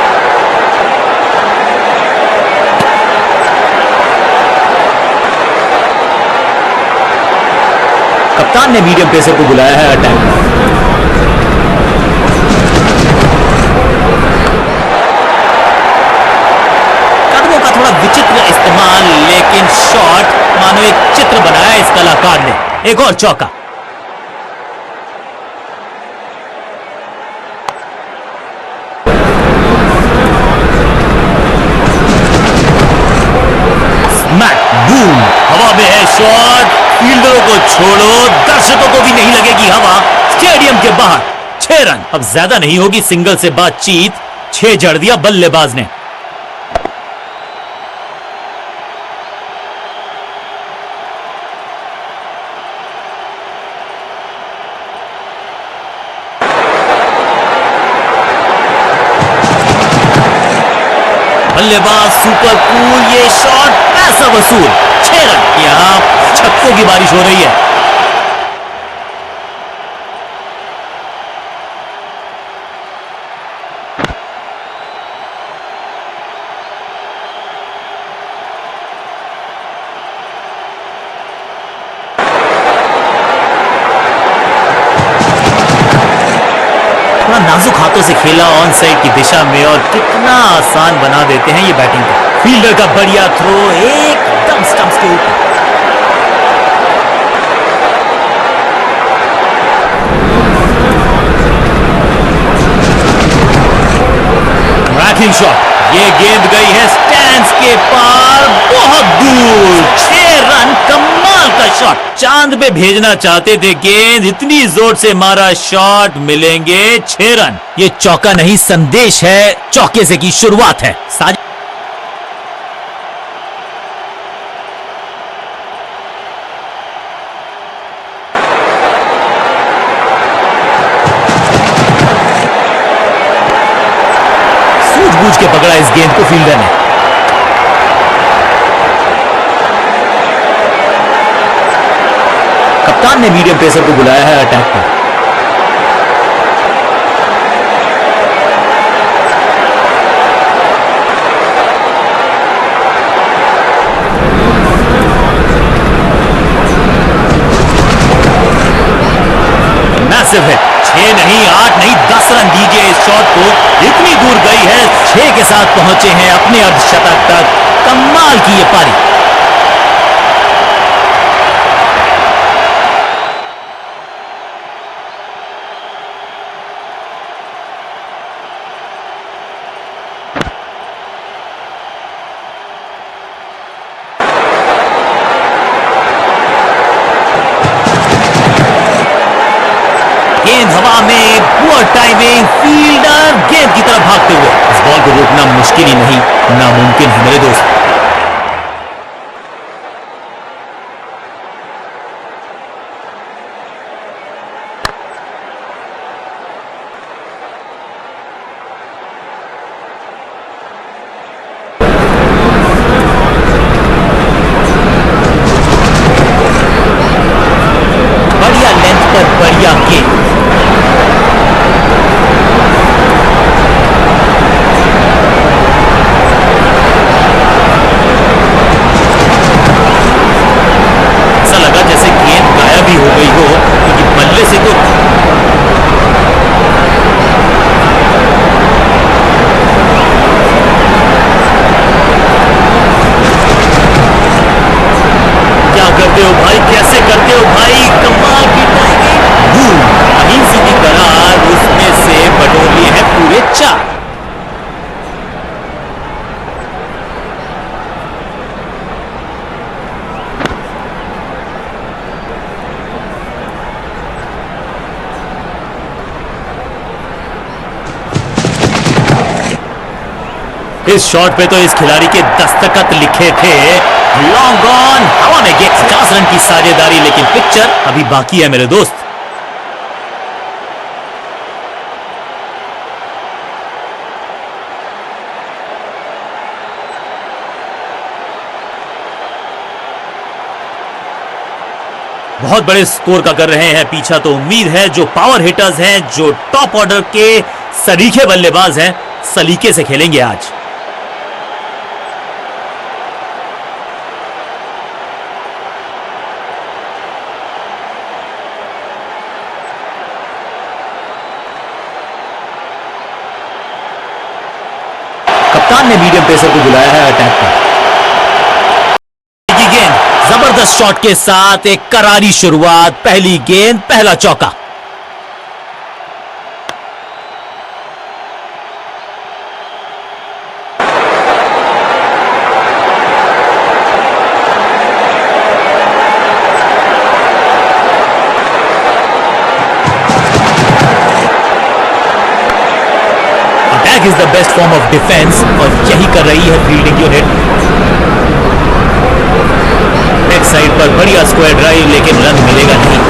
कप्तान ने मीडियम पेसर को बुलाया है अटैक पर। कदमों का थोड़ा विचित्र इस्तेमाल, लेकिन शॉट मानो एक चित्र बनाया इस कलाकार ने। एक और चौका। बूम, हवा में है शॉट। फील्डरों को छोड़ो, दर्शकों को भी नहीं लगेगी हवा। स्टेडियम के बाहर 6 रन। अब ज्यादा नहीं होगी सिंगल से बातचीत। 6 जड़ दिया बल्लेबाज ने। बल्लेबाज सुपर कूल, ये शॉट पैसा वसूल। 6 रन। यहां छक्कों की बारिश हो रही है। थोड़ा नाजुक हाथों से खेला ऑन साइड की दिशा में, और कितना आसान बना देते हैं ये बैटिंग को। फील्डर का बढ़िया थ्रो एकदम स्टंप्स के ऊपर। रैकिंग शॉट, ये गेंद गई है स्टैंड्स के पार, बहुत दूर। 6 रन, कमाल का शॉट। चांद पे भेजना चाहते थे गेंद, इतनी जोर से मारा शॉट, मिलेंगे 6 रन। ये चौका नहीं संदेश है, चौके से की शुरुआत है। सूझबूझ के पकड़ा इस गेंद को फील्डर ने। कप्तान ने मीडियम पेसर को बुलाया है अटैक पर। Massive hit. 6 नहीं, 8 नहीं, 10 रन दीजिए इस शॉट को। इतनी दूर गई है, 6 के साथ पहुंचे हैं अपने अर्धशतक तक। कमाल की ये पारी। गेंद हवा में, पुअर टाइमिंग, फील्डर गेंद की तरफ भागते हुए। इस बॉल को रोकना मुश्किल ही नहीं, नामुमकिन है मेरे दोस्त। बढ़िया लेंथ पर बढ़िया गेंद। ऐसा लगा जैसे गेंद गायब ही हो गई हो, क्योंकि बल्ले से तो क्या करते हो भाई, कैसे करते हो भाई, कमाल की टाइमिंग। अहीम सीधी करार, उसमें से बटोर लिए हैं पूरे 4। इस शॉट पे तो इस खिलाड़ी के दस्तखत लिखे थे। लॉन्ग ऑन, हवा में गेंद। 50 रन की साझेदारी, लेकिन पिक्चर अभी बाकी है मेरे दोस्त। बहुत बड़े स्कोर का कर रहे हैं पीछा, तो उम्मीद है जो पावर हिटर्स हैं, जो टॉप ऑर्डर के सरीखे बल्लेबाज हैं, सलीके से खेलेंगे आज। कप्तान ने मीडियम पेसर को बुलाया है अटैक पर। गेंद जबरदस्त शॉट के साथ एक करारी शुरुआत, पहली गेंद पहला चौका। Is the best form of defence और यही कर रही है फील्डिंग यूनिट। बैक साइड पर बढ़िया स्क्वायर ड्राइव, लेकिन रन मिलेगा नहीं।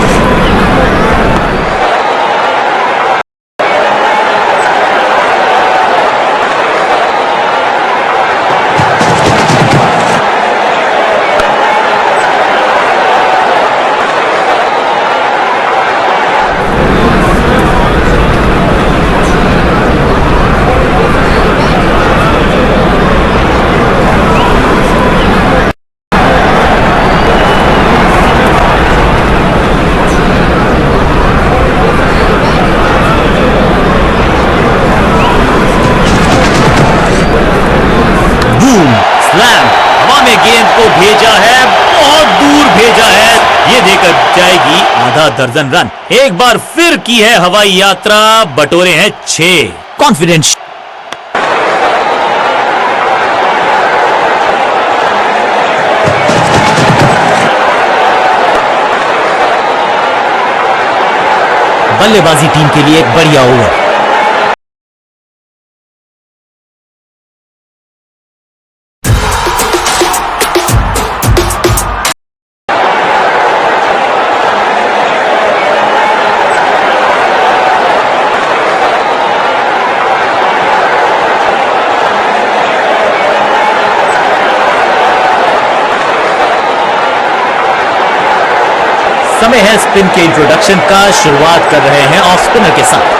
हवा में गेंद को भेजा है, बहुत दूर भेजा है, ये देकर जाएगी आधा दर्जन रन। एक बार फिर की है हवाई यात्रा, बटोरे हैं 6। कॉन्फिडेंस बल्लेबाजी टीम के लिए एक बढ़िया ओवर। समय है स्पिन के इंट्रोडक्शन का। शुरुआत कर रहे हैं ऑफ स्पिनर के साथ।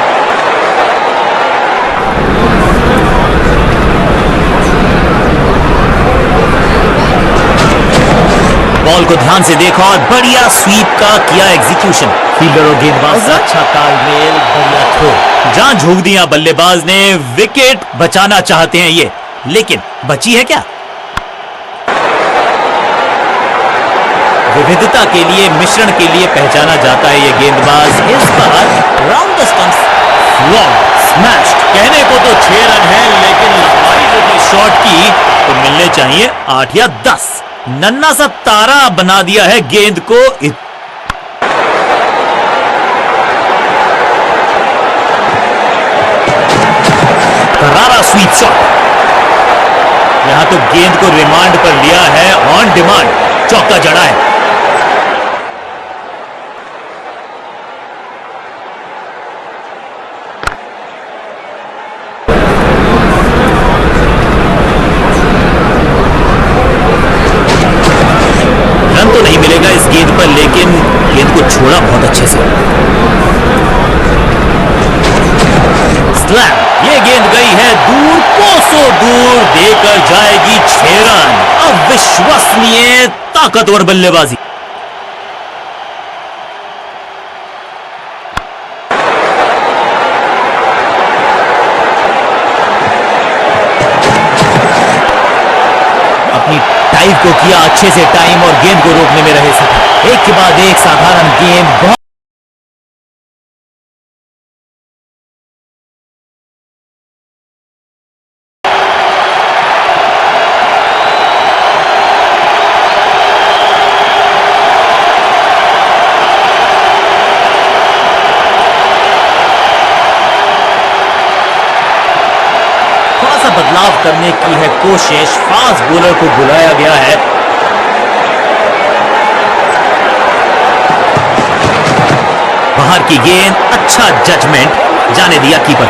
बॉल को ध्यान से देखा और बढ़िया स्वीप का किया एग्जीक्यूशन। फील्डर और गेंदबाज का अच्छा तालमेल, बढ़िया थ्रो। जहां झोंक दिया बल्लेबाज ने, विकेट बचाना चाहते हैं ये, लेकिन बची है क्या? विविधता के लिए, मिश्रण के लिए पहचाना जाता है ये गेंदबाज। इस बार round the stumps, flop, smashed. कहने को तो 6 रन है, लेकिन लंबाई जो थी शॉट की तो मिलने चाहिए 8 या 10। नन्ना सा तारा बना दिया है गेंद को। करारा स्वीप शॉट। यहां तो गेंद को रिमांड पर लिया है, ऑन डिमांड चौका जड़ा है। तो नहीं मिलेगा इस गेंद पर, लेकिन गेंद को छोड़ा बहुत अच्छे से। स्लैम, ये गेंद गई है दूर, कोसों दूर, देकर जाएगी 6 रन। अविश्वसनीय ताकतवर बल्लेबाजी। अपनी टाइम को किया अच्छे से टाइम और गेंद को रोकने में रहे सफल। एक के बाद एक साधारण गेंद, बहुत बदलाव करने की है कोशिश। फास्ट बॉलर को बुलाया गया है। बाहर की गेंद, अच्छा जजमेंट, जाने दिया कीपर।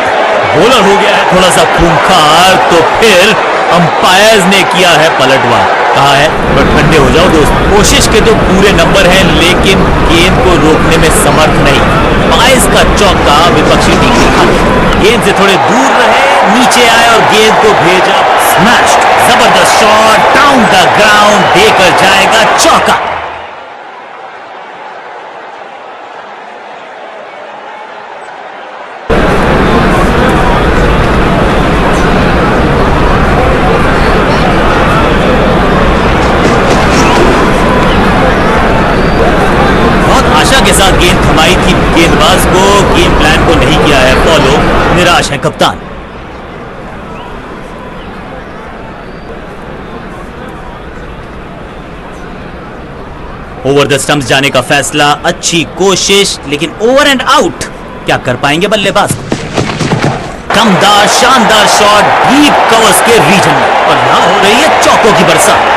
बॉलर हो गया है थोड़ा सा खूंखार, तो फिर अंपायर्स ने किया है पलटवार। कहा है बट ठंडे हो जाओ दोस्त। कोशिश के तो पूरे नंबर हैं, लेकिन गेंद को रोकने में समर्थ नहीं। 22 का चौका विपक्षी टीम ने खा लिया। गेंद से थोड़े दूर रहे, नीचे आए और गेंद को भेजा, स्मैश्ड। जबरदस्त शॉट, डाउन द ग्राउंड, देकर जाएगा चौका। बल्लेबाज को गेम प्लान को नहीं किया है फॉलो, निराश है कप्तान। ओवर द स्टंप्स जाने का फैसला, अच्छी कोशिश, लेकिन ओवर एंड आउट। क्या कर पाएंगे बल्लेबाज? दमदार शानदार शॉट डीप कवर्स के रीजन में, और यहां हो रही है चौकों की बरसात।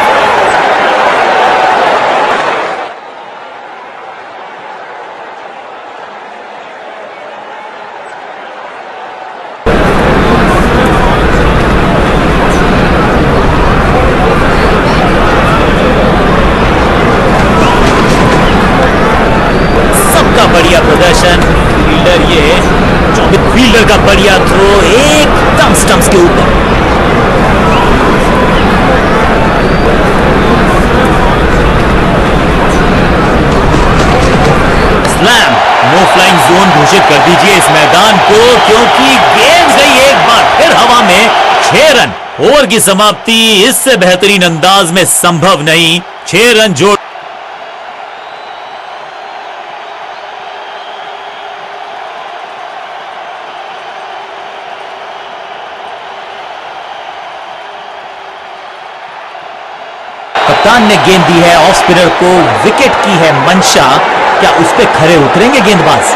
बढ़िया प्रदर्शन, फील्डर ये फील्डर का बढ़िया थ्रो एकदम स्टंप्स के ऊपर। स्लैम, नो फ्लाइंग जोन घोषित कर दीजिए इस मैदान को, क्योंकि गेंद गई एक बार फिर हवा में। 6 रन। ओवर की समाप्ति इससे बेहतरीन अंदाज में संभव नहीं। 6 रन जोड़ कप्तान ने गेंद दी है ऑफ स्पिनर को, विकेट की है मंशा। क्या उस पे खरे उतरेंगे गेंदबाज?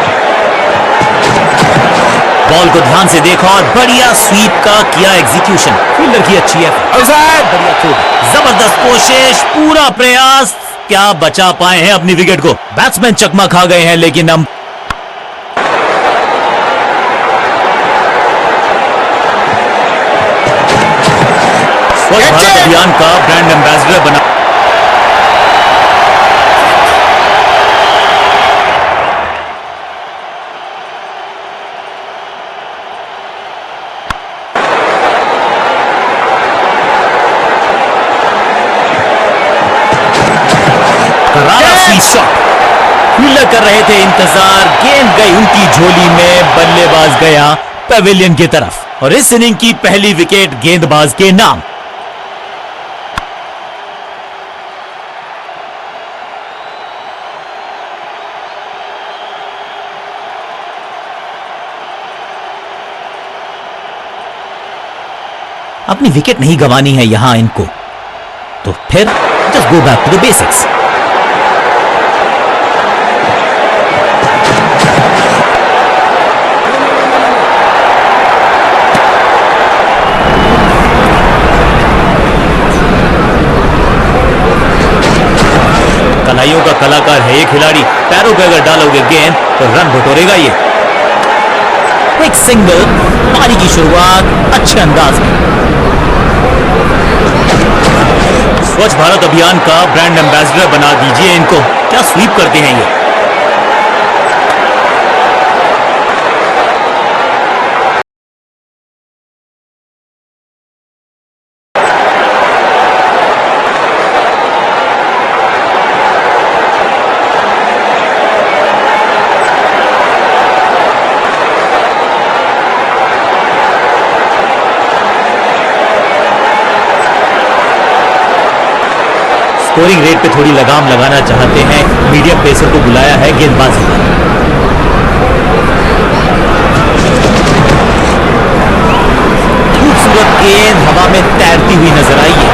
बॉल को ध्यान से देखा और बढ़िया स्वीप का किया एग्जीक्यूशन। फील्डर की अच्छी है, बढ़िया थ्रो, जबरदस्त कोशिश, पूरा प्रयास। क्या बचा पाए हैं अपनी विकेट को? बैट्समैन चकमा खा गए हैं, लेकिन हम स्वच्छ भारत अभियान का ब्रांड एम्बेसडर बना। करारा स्वीप शॉट, फील्डर कर रहे थे इंतजार, गेंद गई उनकी झोली में, बल्लेबाज गया पवेलियन की तरफ, और इस इनिंग की पहली विकेट गेंदबाज के नाम। अपनी विकेट नहीं गंवानी है यहां इनको, तो फिर just go back to the basics. कलाइयों का कलाकार है ये खिलाड़ी, पैरों पे अगर डालोगे गेंद तो रन बटोरेगा ये। एक सिंगल, पारी की शुरुआत अच्छे अंदाज में। स्वच्छ भारत अभियान का ब्रांड एम्बेसडर बना दीजिए इनको। क्या स्वीप करते हैं ये? स्कोरिंग रेट पे थोड़ी लगाम लगाना चाहते हैं, मीडियम पेसर को बुलाया है गेंदबाजी पर। खूबसूरत गेंद हवा में तैरती हुई नजर आई है।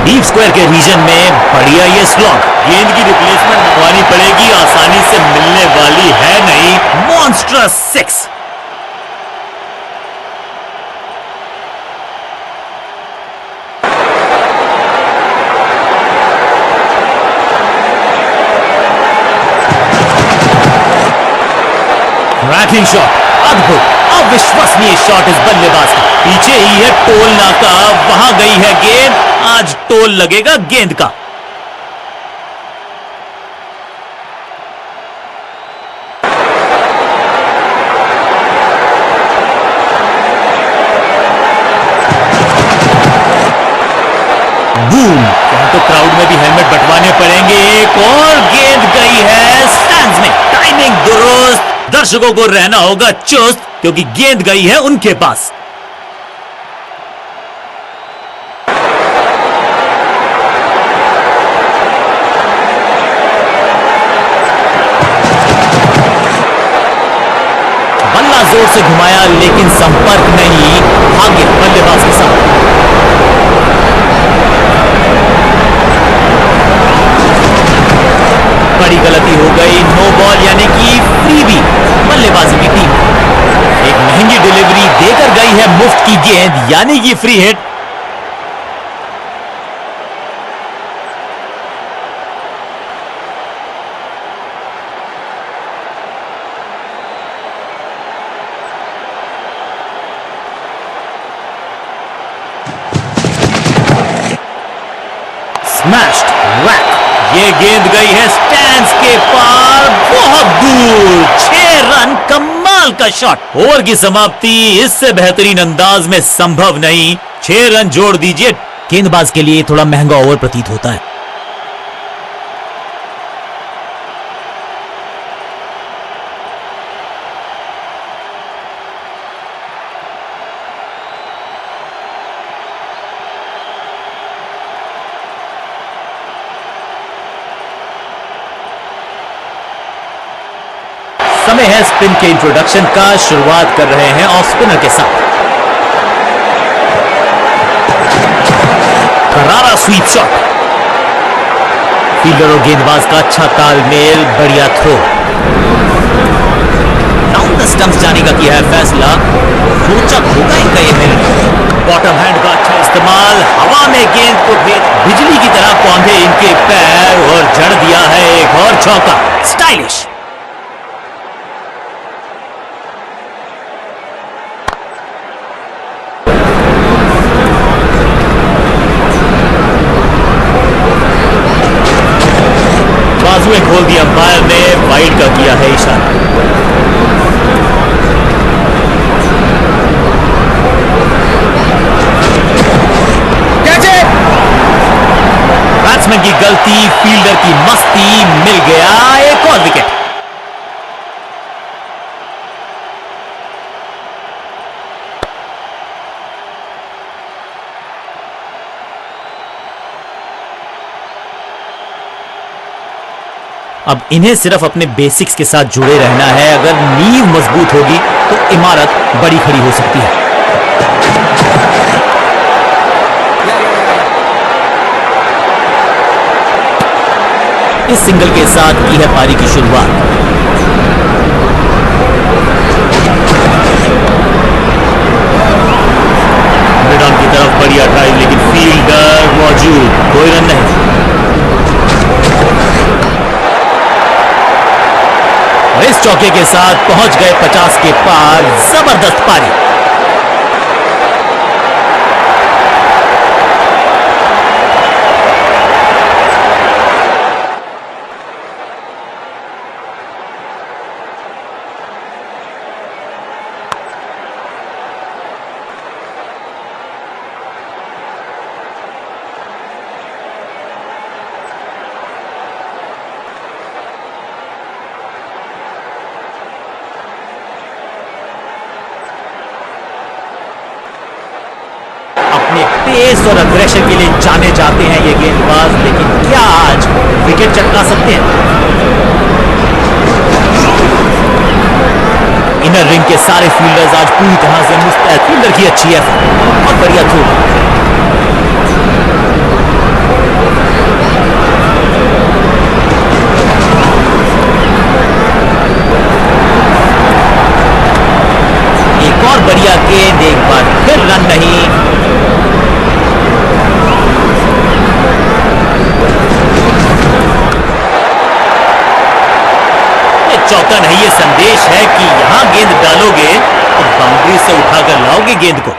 डीप स्क्वायर के रीजन में बढ़िया ये स्लॉग। गेंद की रिप्लेसमेंट मंगवानी पड़ेगी, आसानी से मिलने वाली है नहीं। मॉन्स्ट्रस 6। रैकिंग शॉट, अद्भुत अविश्वसनीय शॉट इस बल्लेबाज का। पीछे ही है टोल नाका, वहां गई है गेंद, आज टोल लगेगा गेंद का। बूम, तो क्राउड में भी हेलमेट बंटवाने पड़ेंगे। एक और गेंद गई है स्टैंड्स में, टाइमिंग दुरुस्त। दर्शकों को रहना होगा चुस्त, क्योंकि गेंद गई है उनके पास। जोर से घुमाया लेकिन संपर्क नहीं, भाग्य बल्लेबाज के साथ। बड़ी गलती हो गई, नो बॉल यानी कि फ्रीबी बल्लेबाजी की टीम। एक महंगी डिलीवरी देकर गई है मुफ्त की गेंद यानी कि फ्री हिट। स्मैश्ड रैक, ये गेंद गई है स्टैंड्स के पार, बहुत दूर। 6 रन, कमाल का शॉट। ओवर की समाप्ति इससे बेहतरीन अंदाज में संभव नहीं। 6 रन जोड़ दीजिए, गेंदबाज के लिए थोड़ा महंगा ओवर प्रतीत होता है। समय है स्पिन के इंट्रोडक्शन का। शुरुआत कर रहे हैं ऑफ स्पिनर के साथ। करारा स्वीप शॉट, फील्डर और गेंदबाज का अच्छा तालमेल, बढ़िया थ्रो। डाउन द स्टंप्स जाने का किया है फैसला, रोचक होगा इनका ये मिनट। बॉटम हैंड का अच्छा इस्तेमाल, हवा में गेंद को बिजली की तरह पौंधे इनके पैर और जड़ दिया है एक और चौका। स्टाइलिश। बाजुएं खोल दी अंपायर ने, वाइड का किया है इशारा। बैट्समैन की गलती, फील्डर की मस्ती, मिल गया एक और विकेट। अब इन्हें सिर्फ अपने बेसिक्स के साथ जुड़े रहना है। अगर नींव मजबूत होगी तो इमारत बड़ी खड़ी हो सकती है। इस सिंगल के साथ की है पारी की शुरुआत। मिड ऑन की तरफ बढ़िया ड्राइव, लेकिन फील्डर मौजूद, कोई रन नहीं। इस चौके के साथ पहुंच गए 50 के पार। जबरदस्त पारी। पेस और अग्रेशन के लिए जाने जाते हैं ये गेंदबाज, लेकिन क्या आज विकेट चटका सकते हैं? इनर रिंग के सारे फील्डर्स आज पूरी तरह से मुस्तैद। फील्डर की अच्छी है और बढ़िया थ्रो। एक और बढ़िया गेंद, एक बार फिर रन नहीं। चौका नहीं, ये संदेश है कि यहां गेंद डालोगे तो बाउंड्री से उठाकर लाओगे गेंद को।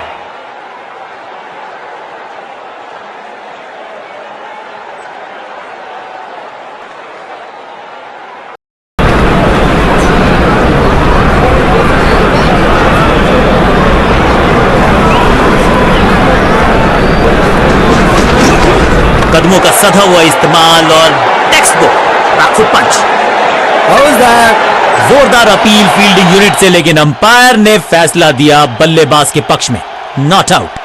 कदमों का सधा हुआ इस्तेमाल और टेक्स्ट बुक बैकफुट पंच। जोरदार अपील फील्डिंग यूनिट से, लेकिन अंपायर ने फैसला दिया बल्लेबाज के पक्ष में, नॉट आउट।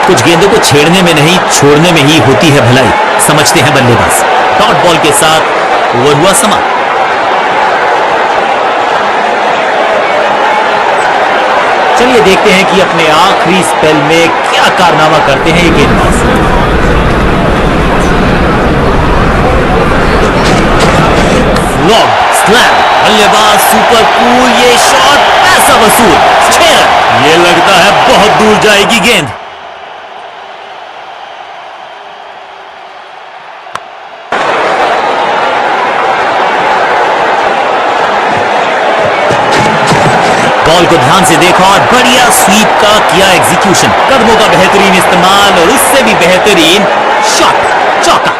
कुछ गेंदों को छेड़ने में नहीं, छोड़ने में ही होती है भलाई, समझते हैं बल्लेबाज। डॉट बॉल के साथ ओवर हुआ समाप्त। चलिए देखते हैं कि अपने आखिरी स्पेल में क्या कारनामा करते हैं ये गेंदबाज। लॉब स्लैम, बल्लेबाज सुपर कूल, ये शॉट पैसा वसूल, 6 रन। ये लगता है बहुत दूर जाएगी गेंद। बॉल को ध्यान से देखा और बढ़िया स्वीप का किया एग्जीक्यूशन। कदमों का बेहतरीन इस्तेमाल और उससे भी बेहतरीन शॉट, चौका।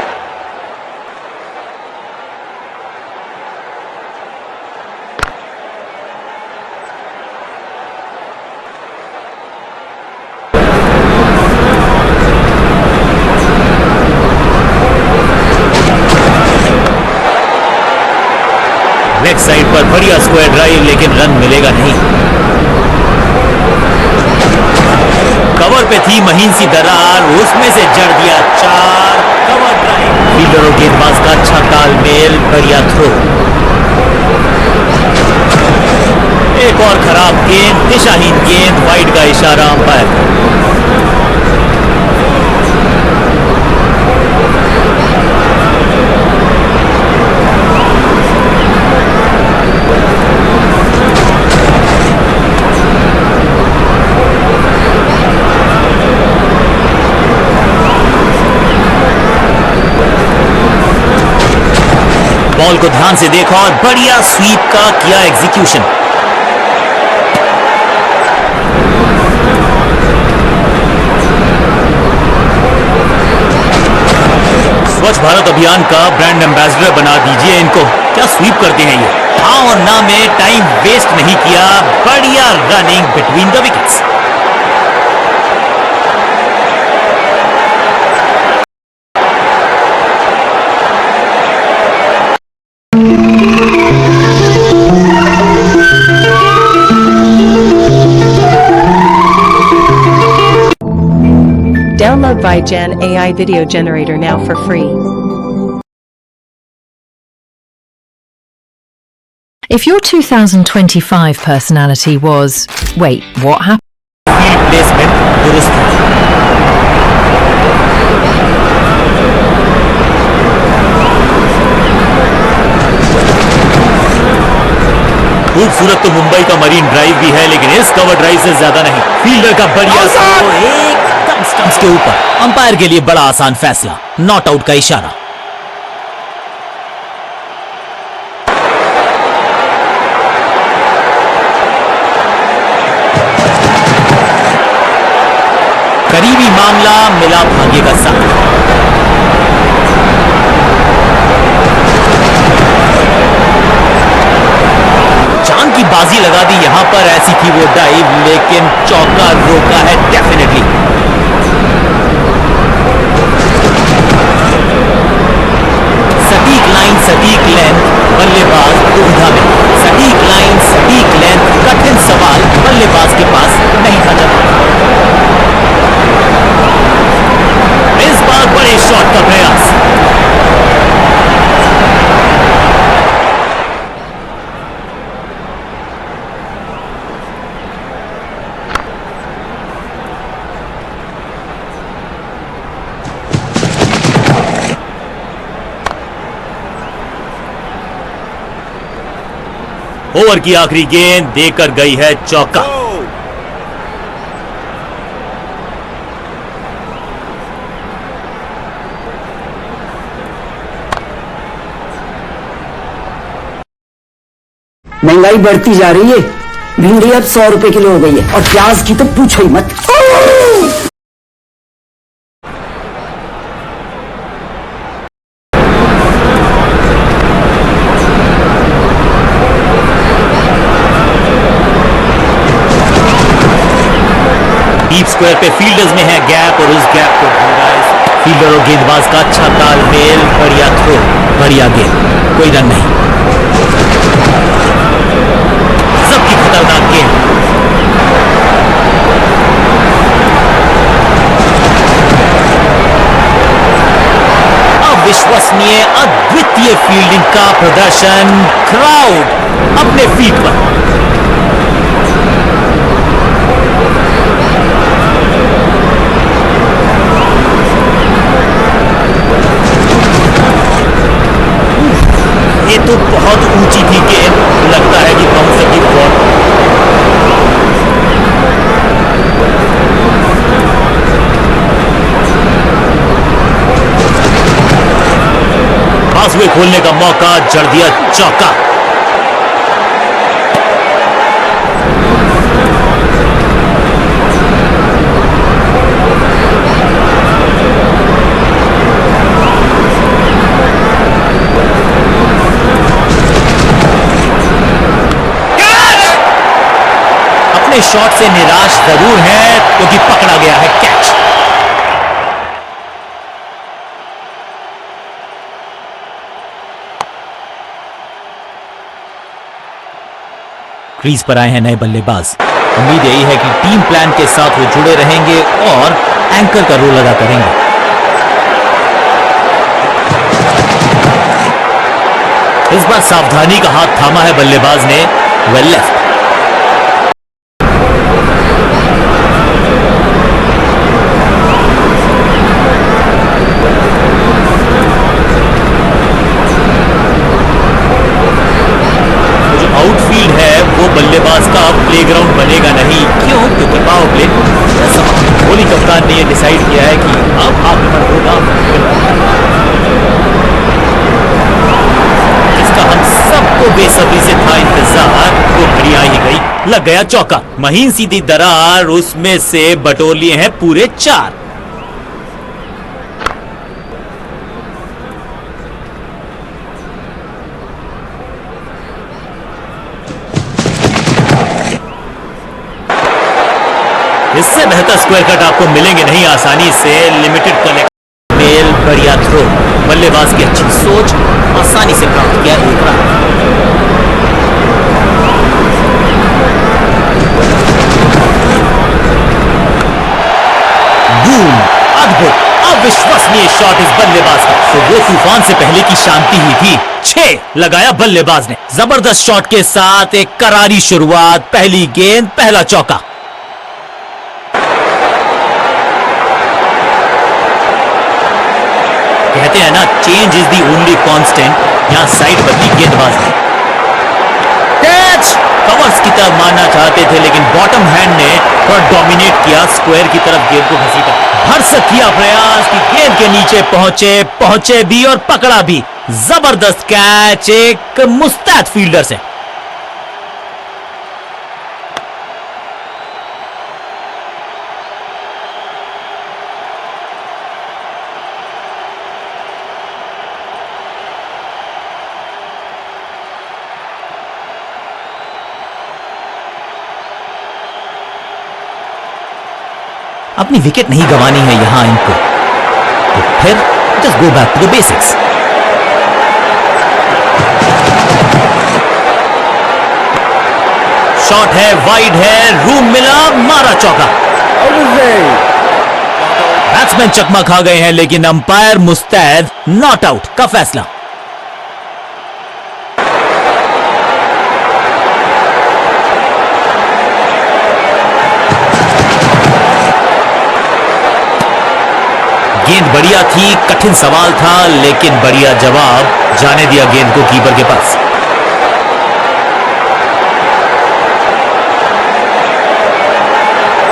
लेग साइड पर बढ़िया स्क्वायर ड्राइव, लेकिन रन मिलेगा नहीं। कवर पे थी महीन सी दरार, उसमें से जड़ दिया 4। कवर ड्राइव, फील्डर और गेंदबाज का अच्छा तालमेल, बढ़िया थ्रो। एक और खराब गेंद, दिशाहीन गेंद, वाइड का इशारा अंपायर। बॉल को ध्यान से देखा और बढ़िया स्वीप का किया एग्जीक्यूशन। स्वच्छ भारत अभियान का ब्रांड एम्बेसडर बना दीजिए इनको। क्या स्वीप करते हैं ये। हाँ और ना में टाइम वेस्ट नहीं किया, बढ़िया running between the wickets. Download Vigen AI video generator now for free. If your 2025 personality was, wait, what happened? Field placement दुरुस्त है। खूबसूरत तो मुंबई का मरीन ड्राइव भी है, लेकिन इस कवर ड्राइव से ज्यादा नहीं। फील्डर का बढ़िया थ्रो, एकदम स्टंप्स के ऊपर। अंपायर के लिए बड़ा आसान फैसला, नॉट आउट का इशारा। करीबी मामला, मिला भाग्य का साथ। जान की बाजी लगा दी यहां पर, ऐसी थी वो डाइव, लेकिन चौका रोका है डेफिनेटली। सटीक लाइन, सटीक लेंथ, बल्लेबाज दुविधा में। सटीक लाइन, सटीक लेंथ, कठिन सवाल बल्लेबाज के पास नहीं था जवाब। इस बार बड़े शॉट का प्रयास। ओवर की आखिरी गेंद देकर गई है चौका। महंगाई बढ़ती जा रही है। भिंडी अब 100 रुपए किलो हो गई है और प्याज की तो पूछो ही मत। डीप स्क्वायर पे फील्डर्स में है गैप और उस गैप को ढूंढा है फील्डर और गेंदबाज का अच्छा तालमेल। बढ़िया थ्रो, बढ़िया गेंद, कोई रन नहीं। सबकी खतरनाक गेंद। अविश्वसनीय अद्वितीय फील्डिंग का प्रदर्शन, क्राउड अपने फीट पर। ये तो बहुत ऊंची थी गेंद, लगता है कि बाउंसर की बॉल। पासवे खोलने का मौका, जड़ दिया चौका। शॉट से निराश जरूर है क्योंकि पकड़ा गया है कैच। क्रीज पर आए हैं नए बल्लेबाज। उम्मीद यही है कि टीम प्लान के साथ वो जुड़े रहेंगे और एंकर का रोल अदा करेंगे। इस बार सावधानी का हाथ थामा है बल्लेबाज ने, वेल लेफ्ट। आउटफील्ड है वो बल्लेबाज का प्लेग्राउंड बनेगा नहीं। क्यों? क्योंकि पावर प्ले कोहली कप्तान ने यह डिसाइड किया है कि अब आक्रमण होगा, इसका हम सबको बेसब्री से था इंतजार। वो घड़ी आ ही गई, लग गया चौका। महीन सीधी दरार, उसमें से बटोर लिए हैं पूरे 4। इससे बेहतर स्क्वायर कट आपको मिलेंगे नहीं आसानी से। लिमिटेड कलेक्शन मेल, बढ़िया थ्रो, बल्लेबाज की अच्छी सोच, आसानी से प्राप्त किया 1 रन। बूम, अद्भुत अविश्वसनीय शॉट इस बल्लेबाज का। तो वो तूफान से पहले की शांति ही थी। 6 लगाया बल्लेबाज ने। जबरदस्त शॉट के साथ एक करारी शुरुआत, पहली गेंद पहला चौका। कहते हैं ना, change is the only constant. यहां साइड बदली गेंदबाज ने। कैच! कवर्स की तरफ मारना चाहते थे लेकिन बॉटम हैंड ने थोड़ा डोमिनेट किया, स्क्वायर की तरफ गेंद को घसीटा। भरसक किया प्रयास कि गेंद के नीचे पहुंचे भी और पकड़ा भी। जबरदस्त कैच एक मुस्तैद फील्डर से। अपनी विकेट नहीं गंवानी है यहां इनको, तो फिर just go back to the basics. Shot है, वाइड है, रूम मिला, मारा चौका। बैट्समैन चकमा खा गए हैं लेकिन अंपायर मुस्तैद, नॉट आउट का फैसला। गेंद बढ़िया थी, कठिन सवाल था लेकिन बढ़िया जवाब। जाने दिया गेंद को कीपर के पास।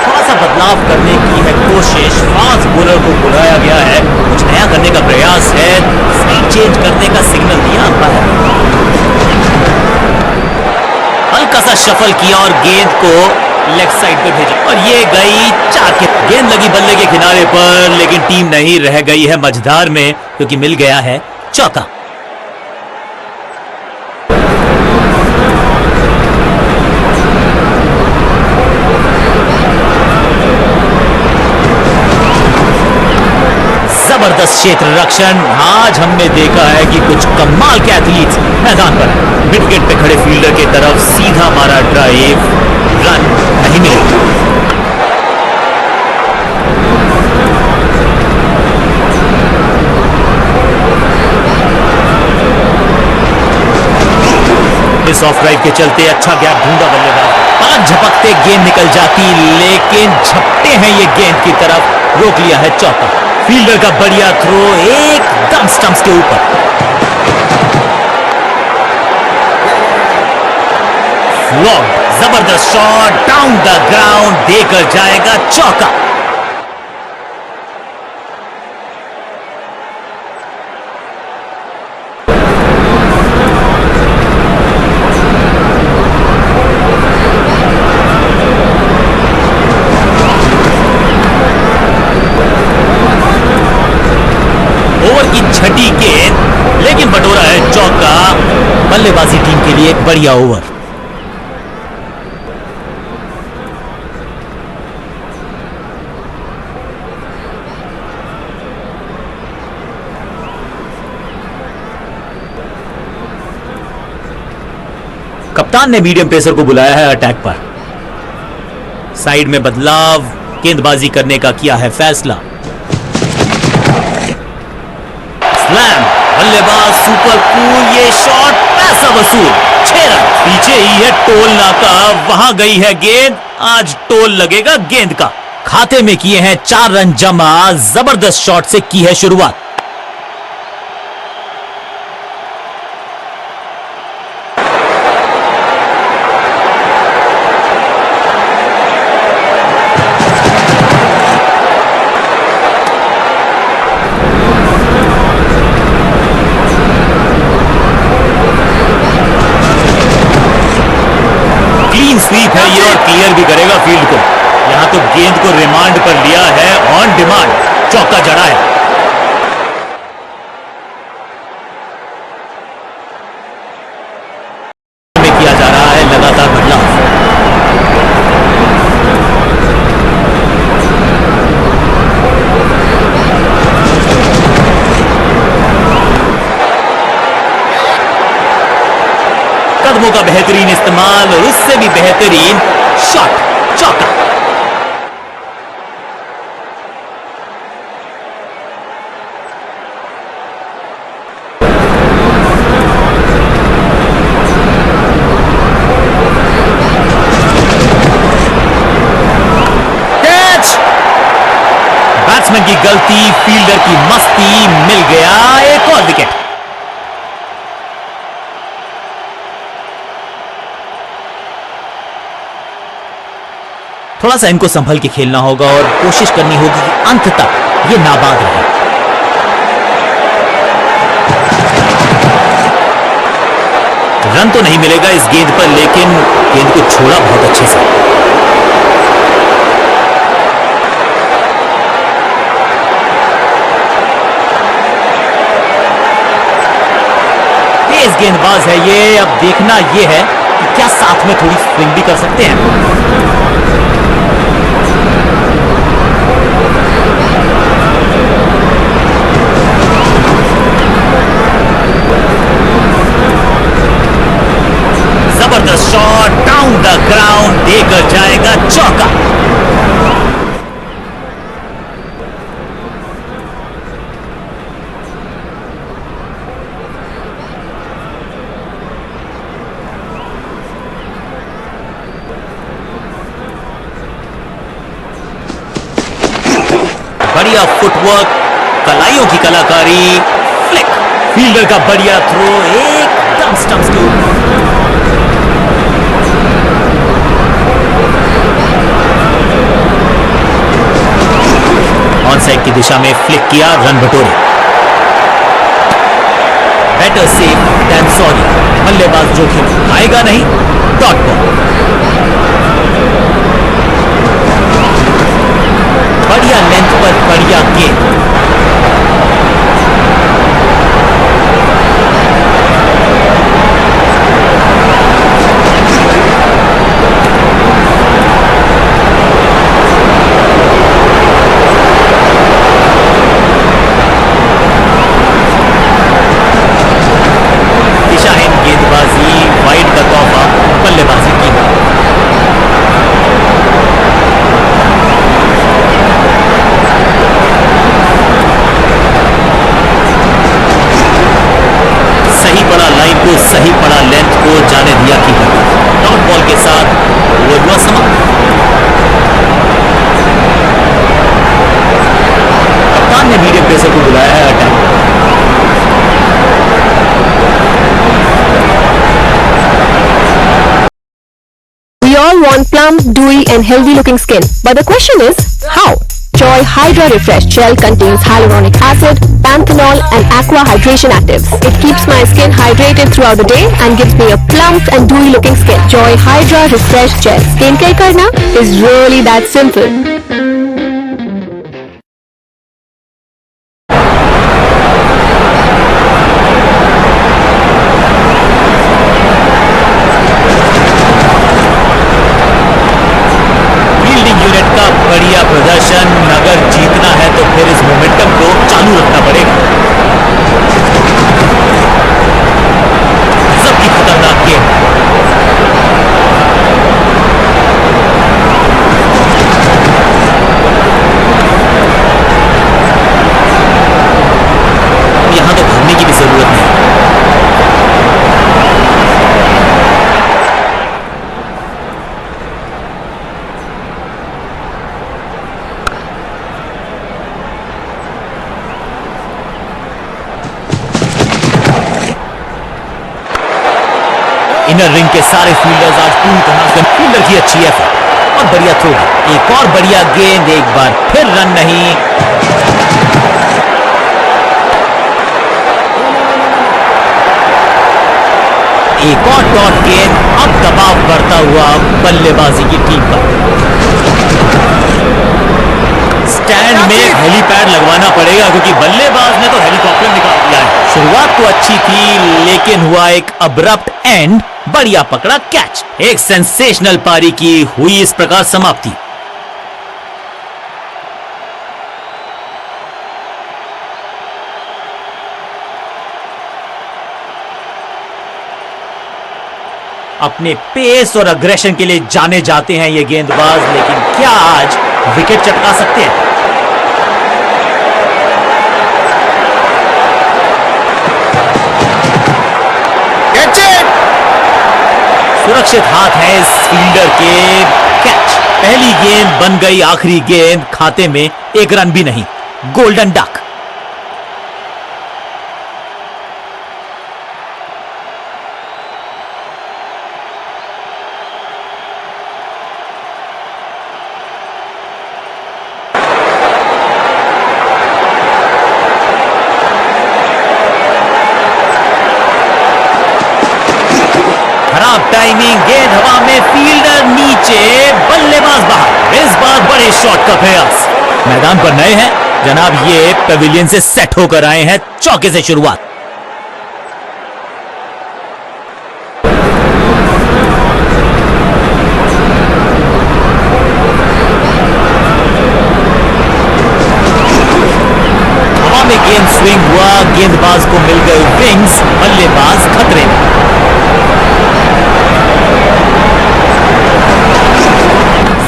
थोड़ा सा बदलाव करने की है कोशिश। फास्ट बॉलर को बुलाया गया है, कुछ नया करने का प्रयास है। स्पीड चेंज करने का सिग्नल दिया अंपायर। हल्का सा शफल किया और गेंद को लेग साइड पे भेजा और ये गई 4 के। गेंद लगी बल्ले के किनारे पर लेकिन टीम नहीं रह गई है मझधार में क्योंकि मिल गया है चौका। जबरदस्त क्षेत्र रक्षण। आज हमने देखा है कि कुछ कमाल के एथलीट्स मैदान पर हैं। मिड विकेट पे खड़े फील्डर की तरफ सीधा मारा ड्राइव, रन नहीं मिले। सॉफ्ट ड्राइव के चलते अच्छा गैप ढूंढा बल्लेबाज। 5 झपकते गेंद निकल जाती, लेकिन झपटे हैं ये गेंद की तरफ, रोक लिया है चौका। फील्डर का बढ़िया थ्रो एकदम स्टंप्स के ऊपर। फ्लॉप, जबरदस्त शॉट डाउन द ग्राउंड, देकर जाएगा चौका। ओवर की छठी गेंद, लेकिन बटोरा है चौका। बल्लेबाजी टीम के लिए एक बढ़िया ओवर। कप्तान ने मीडियम पेसर को बुलाया है अटैक पर। साइड में बदलाव, गेंदबाजी करने का किया है फैसला। स्लैम, बल्लेबाज सुपर कूल, ये शॉट पैसा वसूल। 6 रन, पीछे ही है टोल नाका, वहां गई है गेंद, आज टोल लगेगा गेंद का। खाते में किए हैं 4 रन जमा, जबरदस्त शॉट से की है शुरुआत। स्वीप है ये और क्लियर भी करेगा फील्ड को। यहां तो गेंद को रिमांड पर लिया है, ऑन डिमांड चौका जड़ा है। किया जा रहा है लगातार बदलाव। कदमों का बेहतरीन इस्तेमाल और उससे भी बेहतरीन शॉट, चौका। कैच, बैट्समैन की गलती, फील्डर की मस्ती, मिल गया एक और विकेट। थोड़ा सा इनको संभल के खेलना होगा और कोशिश करनी होगी कि अंत तक ये नाबाद रहे। रन तो नहीं मिलेगा इस गेंद पर, लेकिन गेंद को छोड़ा बहुत अच्छे से। तेज गेंदबाज है ये, अब देखना ये है कि क्या साथ में थोड़ी स्विंग भी कर सकते हैं। जबरदस्त शॉट डाउन द ग्राउंड, देकर जाएगा चौका। बढ़िया फुटवर्क, कलाइयों की कलाकारी, फ्लिक, फील्डर का बढ़िया थ्रो एकदम स्टंप्स के ऊपर। ऑन साइड की दिशा में फ्लिक किया, रन बटोरे। बेटर सेफ देन सॉरी, बल्लेबाज जोखिम आएगा नहीं, डॉट बॉल। बढ़िया लेंथ पर बढ़िया गेंद। दिशाहीन गेंदबाजी, वाइड का तोहफा बल्लेबाजी की। all want plump, dewy and healthy looking skin. But the question is, how? Joy Hydra Refresh Gel contains hyaluronic acid, panthenol and aqua hydration actives. It keeps my skin hydrated throughout the day and gives me a plump and dewy looking skin. Joy Hydra Refresh Gel. Skin care karna is really that simple. Fielding unit का बढ़िया प्रदर्शन। अगर जीतना है तो फिर इस मोमेंटम को चालू रखना पड़ेगा। सबकी खतरनाक गेम। यहां तो भागने की भी जरूरत नहीं। इनर रिंग के सारे फील्डर्स आज पूरी तरह से फील्डर की अच्छी है और बढ़िया थ्रो है। एक और बढ़िया गेंद, एक बार फिर रन नहीं। एक और डॉट गेंद। अब दबाव बढ़ता हुआ बल्लेबाजी की टीम पर। स्टैंड में हेलीपैड लगवाना पड़ेगा क्योंकि बल्लेबाज ने तो हेलीकॉप्टर निकाल दिया है। शुरुआत तो अच्छी थी लेकिन हुआ एक अब्रप्ट एंड। बढ़िया पकड़ा कैच। एक सेंसेशनल पारी की हुई इस प्रकार समाप्ति। अपने पेस और अग्रेशन के लिए जाने जाते हैं ये गेंदबाज, लेकिन क्या आज विकेट चटका सकते हैं? सुरक्षित हाथ है इस फील्डर के। कैच। पहली गेंद बन गई आखिरी गेंद। खाते में एक रन भी नहीं। Golden duck. खराब टाइमिंग। गेंद हवा में, फील्डर नीचे, बल्लेबाज बाहर। इस बार बड़े शॉट का प्रयास। मैदान पर नए हैं जनाब, ये पेविलियन से सेट होकर आए हैं। चौके से शुरुआत। हवा में गेंद स्विंग हुआ। गेंदबाज को मिल गए विंग्स। बल्लेबाज खतरे में।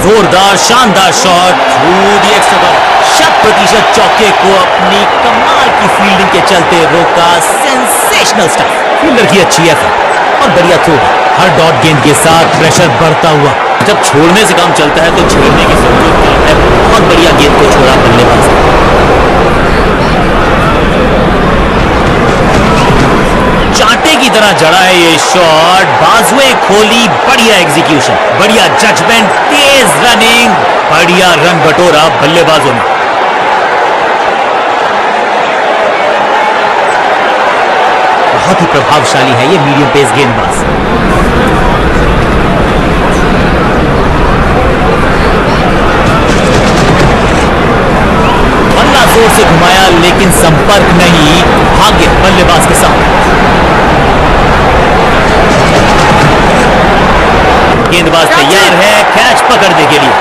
जोरदार शानदार shot through the extra cover. 100% चौके को अपनी कमाल की फील्डिंग के चलते रोका। Sensational stuff. फील्डर की अच्छी एफर्ट और बढ़िया थ्रो। हर डॉट गेंद के साथ प्रेशर बढ़ता हुआ। जब छोड़ने से काम चलता है तो छेड़ने की जरूरत नहीं है। बहुत बढ़िया गेंद को छोड़ा बल्लेबाज। चांटे की तरह जड़ा है ये शॉट। बाजुएं खोली। बढ़िया एग्जीक्यूशन, बढ़िया जजमेंट, तेज रनिंग, बढ़िया रन बटोरा बल्लेबाजों ने। बहुत ही प्रभावशाली है ये मीडियम पेस गेंदबाज। बल्ला जोर से घुमाया लेकिन संपर्क नहीं। भाग्य बल्लेबाज के साथ। गेंदबाज तैयार है कैच पकड़ने के लिए।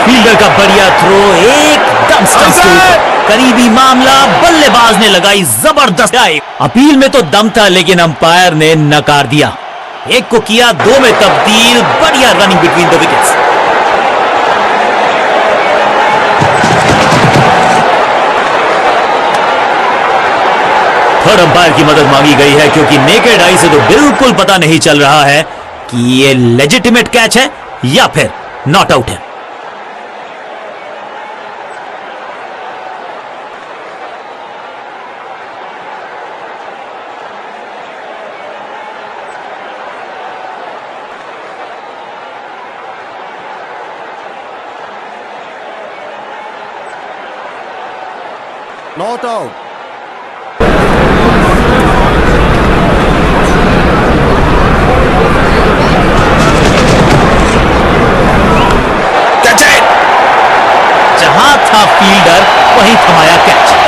फील्डर का बढ़िया थ्रो एकदम स्टंप्स के ऊपर। करीबी मामला। बल्लेबाज ने लगाई जबरदस्त डाइव। अपील में तो दम था लेकिन अंपायर ने नकार दिया। एक को किया 2 में तब्दील। बढ़िया running between the wickets. Third umpire की मदद मांगी गई है क्योंकि नेकेड आई से तो बिल्कुल पता नहीं चल रहा है कि ये लेजिटिमेट कैच है या फिर नॉट आउट है। Not out. Catch it! जहां था फील्डर वहीं थमाया कैच।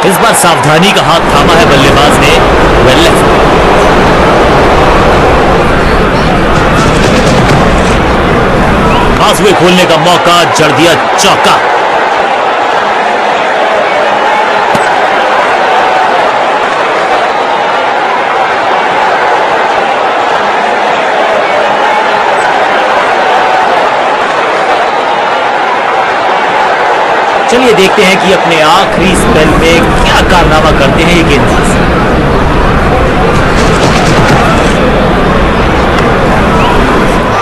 इस बार सावधानी का हाथ थामा है बल्लेबाज ने। Well left. हाथवे खोलने का मौका, जड़ दिया चौका। चलिए देखते हैं कि अपने आखिरी स्पेल में क्या कारनामा करते हैं ये गेंदबाज।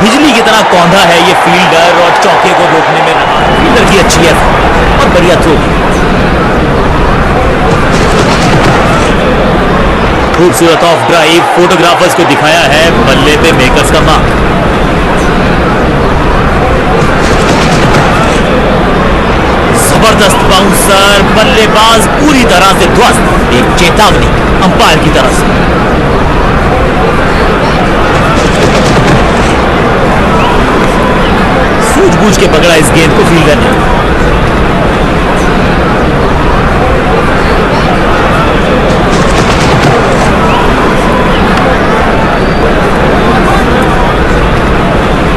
बिजली की तरह कौंधा है ये फील्डर और चौके को रोकने में रहा। फील्डर की अच्छी है और बढ़िया थ्रो। खूबसूरत ऑफ ड्राइव, फोटोग्राफर्स को दिखाया है बल्ले पे मेकर्स का मार्क। जबरदस्त बाउंसर, बल्लेबाज पूरी तरह से ध्वस्त। एक चेतावनी अंपायर की तरफ से। सूझबूझ के पकड़ा इस गेंद को फील्डर ने।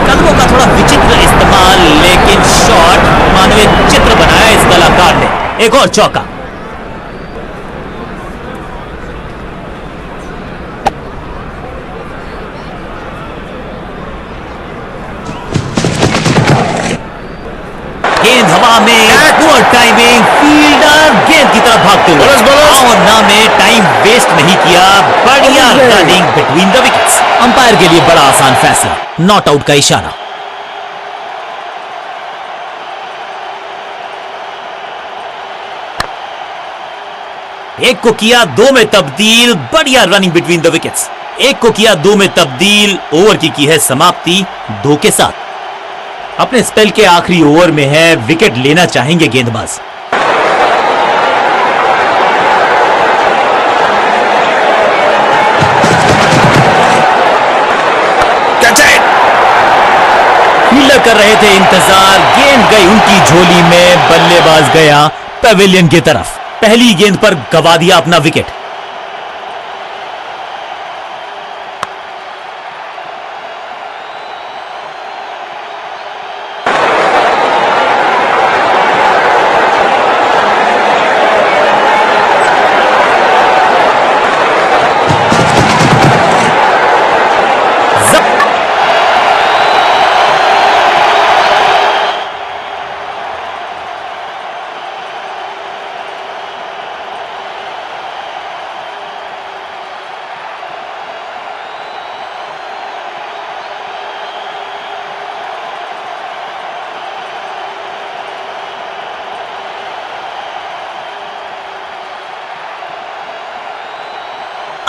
कदमों का थोड़ा विचित्र इस्तेमाल, लेकिन शॉट मानवीय चित्र बनाया इस कलाकार ने। एक और चौका। गेंद हवा में, पुअर टाइमिंग, फील्डर गेंद की तरफ भागते हुए और ना में टाइम वेस्ट नहीं किया। बढ़िया running between the wickets. Umpire के लिए बड़ा आसान फैसला, नॉट आउट का इशारा। एक को किया 2 में तब्दील, बढ़िया रनिंग बिटवीन द विकेट्स। एक को किया 2 में तब्दील, ओवर की है समाप्ति 2 के साथ। अपने स्पेल के आखिरी ओवर में है, विकेट लेना चाहेंगे गेंदबाज। फील्डर कर रहे थे इंतजार, गेंद गई उनकी झोली में, बल्लेबाज गया पेविलियन की तरफ। पहली गेंद पर गवा दिया अपना विकेट।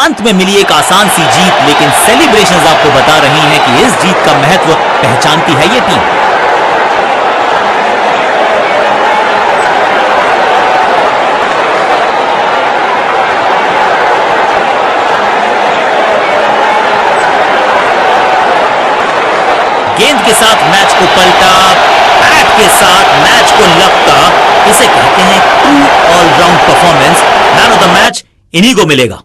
अंत में मिली एक आसान सी जीत, लेकिन सेलिब्रेशंस आपको बता रही हैं कि इस जीत का महत्व पहचानती है ये टीम। गेंद के साथ मैच को पलटा, बैट के साथ मैच को लपटा। इसे कहते हैं true all round performance. Man of the match इन्हीं को मिलेगा।